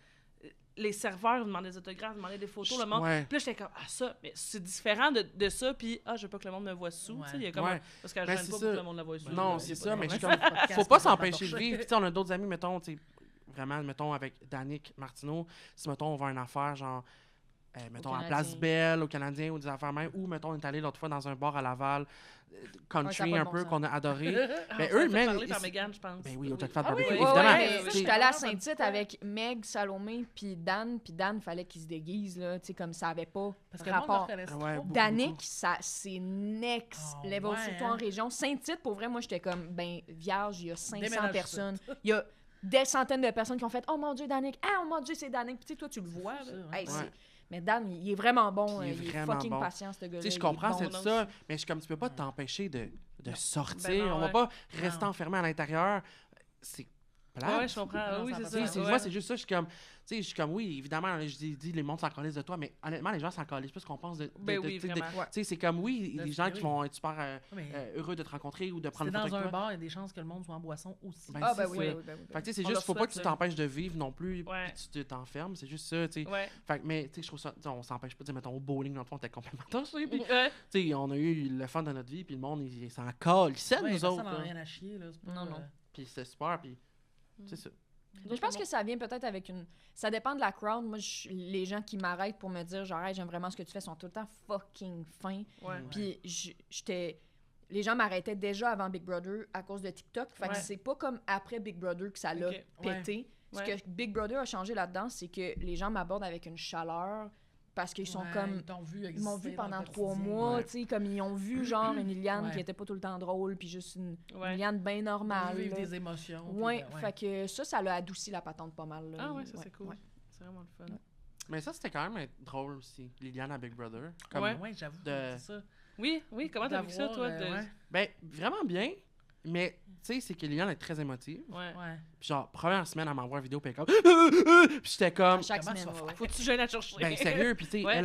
les serveurs demandaient des autographes, demandaient des photos, le monde. ouais. Puis là, j'étais comme, ah, ça, mais c'est différent de ça, puis ah, je veux pas que le monde me voit sous. Ouais. Tu sais, il y a comme. Ouais. Parce qu'elle Ben, gêne c'est pas ça. pour que le monde la voit sous. Non, là, c'est y a pas ça, de mais je suis problème. comme... Faut pas s'empêcher de vivre. Puis tu sais, on a d'autres amis, mettons, tu sais, vraiment, mettons, avec Danick Martineau, si, mettons, on va à une affaire, genre, mettons, à Canadien. Place Belle, au Canadien, ou des affaires même, ou, mettons, on est allé l'autre fois dans un bar à Laval, country ça a pas de un bon peu, sens. qu'on a adoré. Ah, Ben, on s'en eux, fait même, parler par ils- Mégane, je pense. Ben oui, au Jack Ah Fat oui, Barbecue, ouais, évidemment. ouais, mais ça, j'étais allée à je comprends Saint-Tite avec Meg, Salomé, puis Dan fallait qu'il se déguise, là, tu sais, comme ça avait pas Parce que le monde le rapport. reconnaisse Ouais, trop. beaucoup. Danick, ça, c'est next Oh, level, ouais, surtout hein. en région. Saint-Tite, pour vrai, moi, j'étais comme, ben, vierge, il y a 500 Déménage personnes. Il y a des centaines de personnes qui ont fait « Oh mon Dieu, Danick! Ah, oh mon Dieu, c'est Danick! » Puis tu sais, toi, tu le vois, là. C'est ça, Hey, ouais. c'est- Mais Dan, il est vraiment bon. Il est Il est vraiment fucking bon. patient, ce gars-là. Tu sais, je il est comprends, bon. c'est là ça, aussi. mais je suis comme, tu peux pas t'empêcher de sortir. Ben non, On va ouais. pas rester Non. enfermé à l'intérieur. C'est plate. Ouais, je comprends. Ah Non, oui, ça c'est va ça. Tu sais, ouais. moi, c'est juste ça, je suis comme, tu sais, je suis comme, oui, évidemment, je dis, les mondes s'en calissent de toi, mais honnêtement, les gens s'en calissent plus qu'on pense de Ben oui, tu sais, vraiment. tu sais, c'est comme, oui, De- les gens qui oui. vont être super Mais heureux de te rencontrer ou de si prendre t'es une photo dans un avec toi. bar, il y a des chances que le monde soit en boisson aussi. Ben, Ah, c'est ben oui, ça. ben oui, ben oui. Fait que, tu sais, c'est On juste, leur faut pas souhaite, que tu là. t'empêches de vivre non plus, Ouais. puis tu t'enfermes, c'est juste ça, tu sais. Ouais. Fait que, mais, tu sais, je trouve ça, tu sais, on s'empêche pas, tu sais, mettons, au bowling, dans le fond, on était complètement torchés, puis, Ouais. tu sais, on a eu le fun de notre vie, puis le monde, il s'en calissait de Ouais, nous personne autres, n'a là. rien à chier, là. c'est pas, Non, non. Puis c'est super, puis c'est ça. Mais je pense que ça vient peut-être avec une... Ça dépend de la crowd. Moi, les gens qui m'arrêtent pour me dire genre, hey, j'aime vraiment ce que tu fais sont tout le temps fucking fins. Ouais. Puis j'étais... Les gens m'arrêtaient déjà avant Big Brother à cause de TikTok. Fait que Ouais. c'est pas comme après Big Brother que ça l'a Ok. pété. Ce Ouais. que Big Brother a changé là-dedans, c'est que les gens m'abordent avec une chaleur parce qu'ils sont Ouais, comme... Ils t'ont vu Ils m'ont vu exister dans pendant le 3 quotidien. mois, Ouais. tu sais, comme ils ont vu genre une Liliane Ouais. qui était pas tout le temps drôle, puis juste une Ouais. Liliane bien normale. Ils vivent là. des émotions. puis Ouais, ben, fait que ça l'a adouci la patente pas mal. là. Ah ouais, ça c'est cool. ouais. C'est vraiment le fun. Mais ça, c'était quand même drôle aussi, Liliane à Big Brother. Comme, Ouais. Ouais, j'avoue, de- c'est ça. Oui, oui, comment t'as vu ça, toi? D'avoir, ouais. Ben, vraiment bien, mais, tu sais, c'est que Liliane est très émotive. Ouais. Ouais. Puis genre, première semaine, elle m'envoie une vidéo, puis elle est comme... Puis j'étais comme... À chaque Comment semaine, tu vas ouais, ouais. Faut-tu gêner à chercher? Ben, sérieux, puis tu sais, Ouais.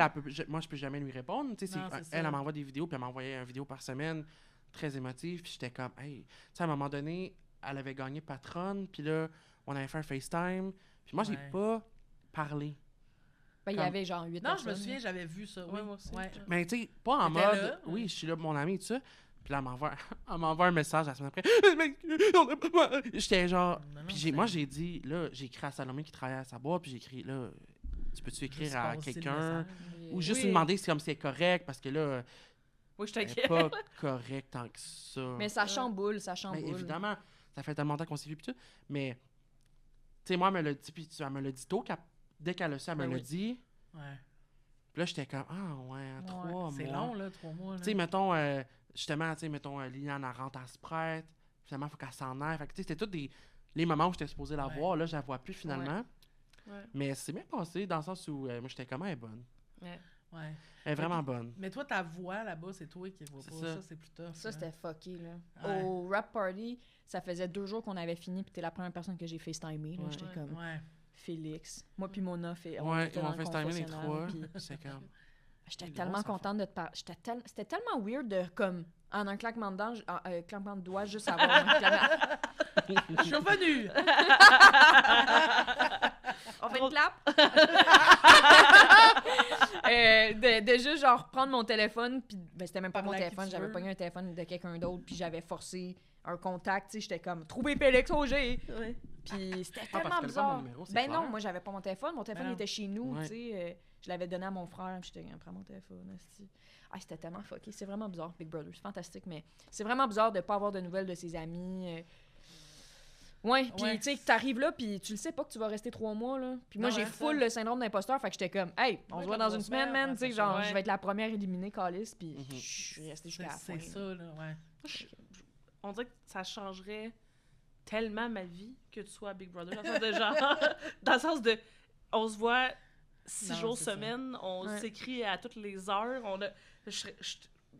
moi, je peux jamais lui répondre. Tu sais, Non, c'est ça. elle m'envoie des vidéos, puis elle m'envoyait une vidéo par semaine, très émotive, puis j'étais comme, hey, tu sais, à un moment donné, elle avait gagné Patronne, puis là, on avait fait un FaceTime, puis moi, j'ai Ouais. pas parlé. Ben, il y Comme- avait genre 8 Non, personnes. je me souviens, j'avais vu ça. Oui, Ouais, moi aussi. Ouais. Mais tu sais, pas en T'étais mode, là? oui, je suis là pour mon ami et tout ça. Puis là, elle m'envoie un message la semaine après. J'étais genre. Non, non, Puis c'est- moi, j'ai dit, là, j'ai écrit à Salomé qui travaillait à sa boîte, puis j'ai écrit, là, tu peux-tu écrire Juste à passer le quelqu'un? message. Ou juste Oui. lui demander si comme c'est correct, parce que là, Oui, je elle t'inquiète. est pas correct tant que ça. Mais ça chamboule, ça Mais chamboule. évidemment, ça fait tellement longtemps qu'on s'est vu, puis tout. Mais, tu sais, moi, elle me l'a dit, puis elle me l'a dit tôt, dès qu'elle a su, elle me Ben l'a oui. dit. Ouais. Puis là, j'étais comme, ah ouais, 3 mois. C'est long, là, 3 mois. là. Tu sais, mettons, justement, tu sais, mettons, Liliane, elle rentre à Sprite. Finalement, il faut qu'elle s'en aille. Fait que, tu sais, c'était tous les moments où j'étais supposé la Ouais. voir. Là, je la vois plus finalement. Ouais. Mais c'est bien passé dans le sens où moi, j'étais comme, elle est bonne. Ouais. Ouais. Elle est vraiment bonne. Mais toi, ta voix là-bas, c'est toi qui vois C'est pas. ça. Ça, c'est plus tough. Ça, là. c'était fucké, là. Ouais. Au rap party, ça faisait 2 jours qu'on avait fini, puis t'es la première personne que j'ai FaceTimé, là. Ouais. J'étais Ouais. comme, Ouais. Félix. Moi puis Mona, on Ouais, était ils dans m'ont le FaceTimé les confessionnal, trois. puis- C'est comme. J'étais Une tellement grosse contente de te parler. C'était tellement weird de, comme, en un claquement de dents, claquement de doigts, juste avoir un claquement. Je suis revenue! On fait une clap? De juste, genre, prendre mon téléphone, puis ben, c'était même pas mon Parler à qui téléphone, tu j'avais veux. pogné un téléphone de quelqu'un d'autre, puis j'avais forcé un contact, tu sais, j'étais comme, trouver Félix Auger! Ouais. Puis c'était parce tellement qu'elle a pas bizarre. mon numéro, c'est Ben clair. non, moi, j'avais pas mon téléphone il Ben non. était chez nous, Ouais. tu sais, je l'avais donné à mon frère, puis j'étais comme, prends mon téléphone, esti. Ah, c'était tellement fucké, c'est vraiment bizarre, Big Brother, c'est fantastique, mais c'est vraiment bizarre de pas avoir de nouvelles de ses amis. Ouais, puis Ouais. tu sais, que t'arrives là, puis tu le sais pas que tu vas rester 3 mois, là. Puis moi, Non, j'ai hein, full ça. le syndrome d'imposteur, fait que j'étais comme, hey, on Ouais, se voit comme dans une 3 semaine, semaines, man, tu sais, ouais, genre, c'est ça. je vais être la première éliminée, Calice, puis Mhm. je suis restée jusqu'à la fin. C'est là. ça, là, ouais. On dirait que ça changerait tellement ma vie que tu sois à Big Brother. Dans le sens de genre, dans le sens de, on se voit 6 Non, jours c'est ça. semaine, on Ouais. s'écrit à toutes les heures,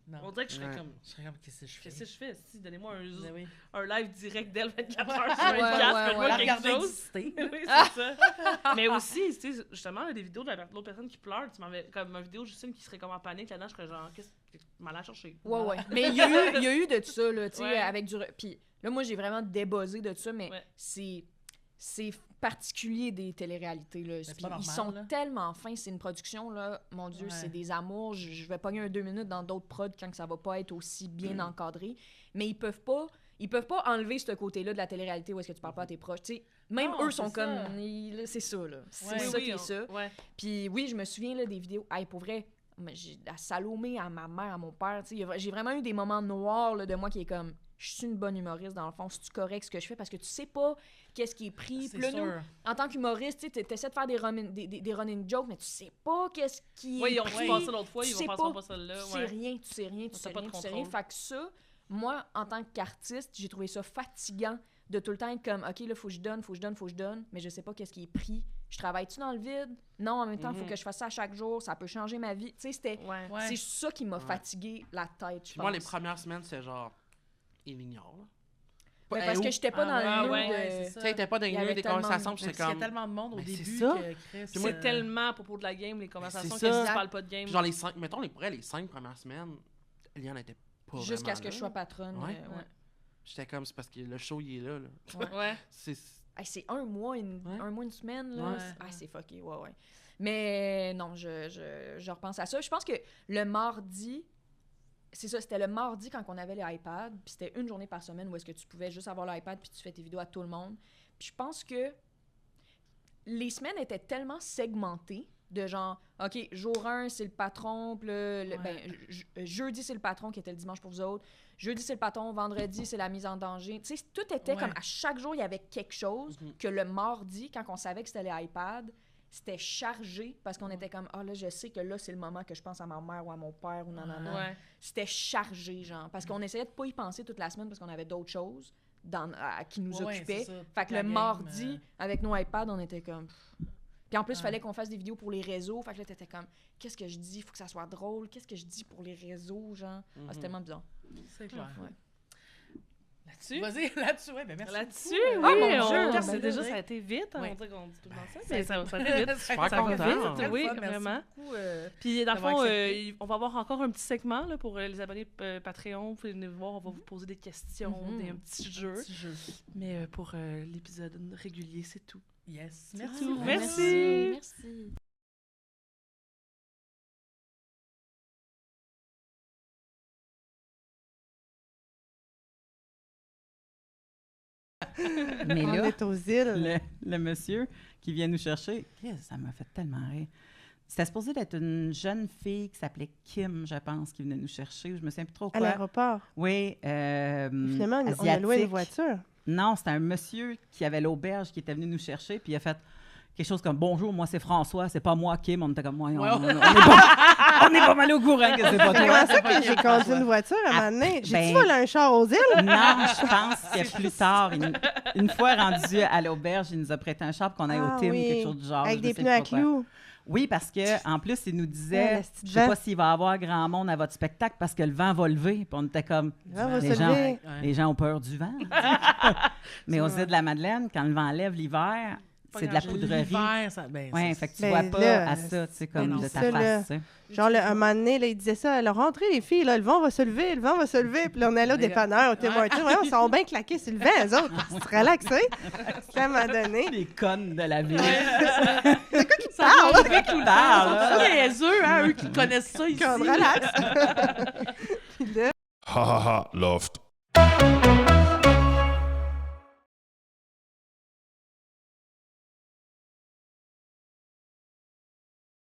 Non. on dirait que je serais Ouais. comme, Je serais comme, qu'est-ce que je fais? qu'est-ce que je fais? Si, donnez-moi Ben oui. un live direct d'elle 24 Ouais. heures sur Ouais, 24, ouais, faites-moi ouais. La quelque regarder chose. exister. Oui, c'est ça. Mais aussi, tu sais, justement, il y a des vidéos de l'autre personne qui pleure. Tu m'avais comme une vidéo, Justine, qui serait comme en panique là-dedans. Je serais genre, qu'est-ce que tu m'as chercher? Ouais, ouais. Mais il y a eu de ça, là, tu sais, Ouais. avec du... Puis là, moi, j'ai vraiment débuzzé de ça, mais Ouais. c'est particulier des téléréalités, là. c'est Puis pas normal, ils sont là. tellement fins, c'est une production, là, mon Dieu, Ouais. c'est des amours. Je vais pogner un 2 minutes dans d'autres prods quand que ça va pas être aussi bien encadré. Mais ils peuvent pas enlever ce côté-là de la télé-réalité où est-ce que tu parles pas à tes proches, tu sais. Même Non, eux sont c'est ça. comme... C'est ça, là. C'est Ouais. ça qui est ça. Ouais. Puis oui, je me souviens là, des vidéos. Hey, pour vrai, j'ai à Salomé, à ma mère, à mon père. Tu sais, j'ai vraiment eu des moments noirs là, de moi qui est comme, je suis une bonne humoriste dans le fond, c'est-tu correct ce que je fais? Parce que tu sais pas qu'est-ce qui est pris. C'est Puis là, nous, sûr. en tant qu'humoriste, tu sais, t'essaies de faire des running jokes, mais tu sais pas qu'est-ce qui Oui, est ils ont pris. passé l'autre fois, Tu ils sais vont pas. pas celle-là. Tu sais Ouais. rien, tu sais rien, tu T'as sais pas de rien, tu sais rien. contrôle. Fait que ça, moi, en tant qu'artiste, j'ai trouvé ça fatigant de tout le temps être comme, OK, là, faut que je donne, mais je sais pas qu'est-ce qui est pris. Je travaille-tu dans le vide? Non, en même temps, il faut que je fasse ça chaque jour, ça peut changer ma vie. Tu sais, c'était... Ouais. Ouais. C'est ça qui m'a Ouais. fatigué la tête, je Puis moi, les pense. premières semaines, c'est genre, il ignore, là. Ben, Eh, parce où? que j'étais pas Ah dans ouais, le nœud ouais, de... c'est ça. Tu sais, t'es pas dans Il y les avait nœuds des tellement conversations, de- puis Parce c'est qu'il y a comme... tellement de monde au Ben, c'est début ça. que Chris, Puis moi, C'est tellement à propos de la game, les conversations, c'est que ça. tu parles pas de game. Puis genre, les 5, mettons, les 5 premières semaines, Eliane était pas Jusqu'à vraiment ce que là. je sois patronne. Ouais. ouais. J'étais comme, c'est parce que le show, il est là, là. Ouais. C'est... Hey, c'est un mois, une semaine, là. Ouais. C'est fucké, ouais. Mais non, je repense à ça. Je pense que le mardi, c'est ça, c'était le mardi quand on avait les iPads, puis c'était une journée par semaine où est-ce que tu pouvais juste avoir l'iPad puis tu fais tes vidéos à tout le monde. Puis je pense que les semaines étaient tellement segmentées de genre, OK, jour 1, c'est le patron, puis jeudi, c'est le patron qui était le dimanche pour vous autres. Jeudi, c'est le patron. Vendredi, c'est la mise en danger. Tu sais, tout était Ouais. comme à chaque jour, il y avait quelque chose que le mardi, quand on savait que c'était les iPads, c'était chargé parce qu'on était comme, ah là, je sais que là, c'est le moment que je pense à ma mère ou à mon père ou nanana. Ouais. C'était chargé, genre. Parce qu'on essayait de pas y penser toute la semaine parce qu'on avait d'autres choses qui nous Ouais, occupaient. c'est ça. Fait que La le game, mardi, avec nos iPads, on était comme... Puis en plus, il Ouais. fallait qu'on fasse des vidéos pour les réseaux. Fait que là, t'étais comme, qu'est-ce que je dis? Faut que ça soit drôle. Qu'est-ce que je dis pour les réseaux, genre? Ah, c'est tellement bizarre. C'est clair. Ouais. Là-dessus? Vas-y, là-dessus, ouais, ben merci. Là-dessus, beaucoup. oui, mon Dieu, c'est ben déjà, là, ça a été vite, hein, oui. on dirait qu'on dit tout le temps ça, mais ça a été vite. Super Ça va content. vite, Très oui, le fun, merci vraiment. beaucoup, Puis, dans le d'avoir fond, accepté. on va avoir encore un petit segment là, pour les abonnés Patreon. Vous pouvez venir voir, on va vous poser des questions, un petit jeu. petit jeu. Mais pour l'épisode régulier, c'est tout. Yes. C'est Merci. tout. beaucoup. Merci. Merci. Mais On là, est aux îles. le monsieur qui vient nous chercher, ça m'a fait tellement rire. C'était supposé d'être une jeune fille qui s'appelait Kim, je pense, qui venait nous chercher. Je me souviens plus trop À quoi. l'aéroport. Oui, Finalement, on a asiatique. loué une voiture. Non, c'était un monsieur qui avait l'auberge qui était venu nous chercher, puis il a fait quelque chose comme « Bonjour, moi c'est François, c'est pas moi Kim ». On était comme « Ouais, on est pas mal au courant que c'est pas Comment toi ». ça que j'ai conduit une voiture à un moment donné? J'ai-tu ben- volé un char aux îles? Non, je pense que plus tard, une fois rendu à l'auberge, il nous a prêté un char pour qu'on aille Ah au Tim oui, ou quelque chose du genre. Avec je des sais pneus à pas quoi. clous. Oui, parce que en plus, il nous Ouais, disait, le petit je sais vent. pas s'il va y avoir grand monde à votre spectacle parce que le vent va lever. Puis on était comme, Le vent va les se gens, lever. les gens ont peur du vent. Mais aux îles de la Madeleine, quand le vent lève l'hiver, pas c'est de la grave. poudrerie. L'hiver, ça... Ben, Ouais, c'est- fait que tu Ben vois pas là, à ça, tu sais, comme non, de c'est ta ça, là. face, tu sais. Genre, un moment donné, là, il disait ça, alors rentrez les filles, là, le vent va se lever, le vent va se lever. Puis là, on est là au dépanneur, au Tim Hortons. Ouais, ils sont bien claqués sur le vent, eux autres. Ils se relaxés. Puis à un moment donné, Les connes de la ville. Ça parle. va avec tout le temps. Parle. Ils sont tous niaiseux, hein, eux qui connaissent ça ici. qu'on relaxe. Puis là, Ha ha ha, Loft.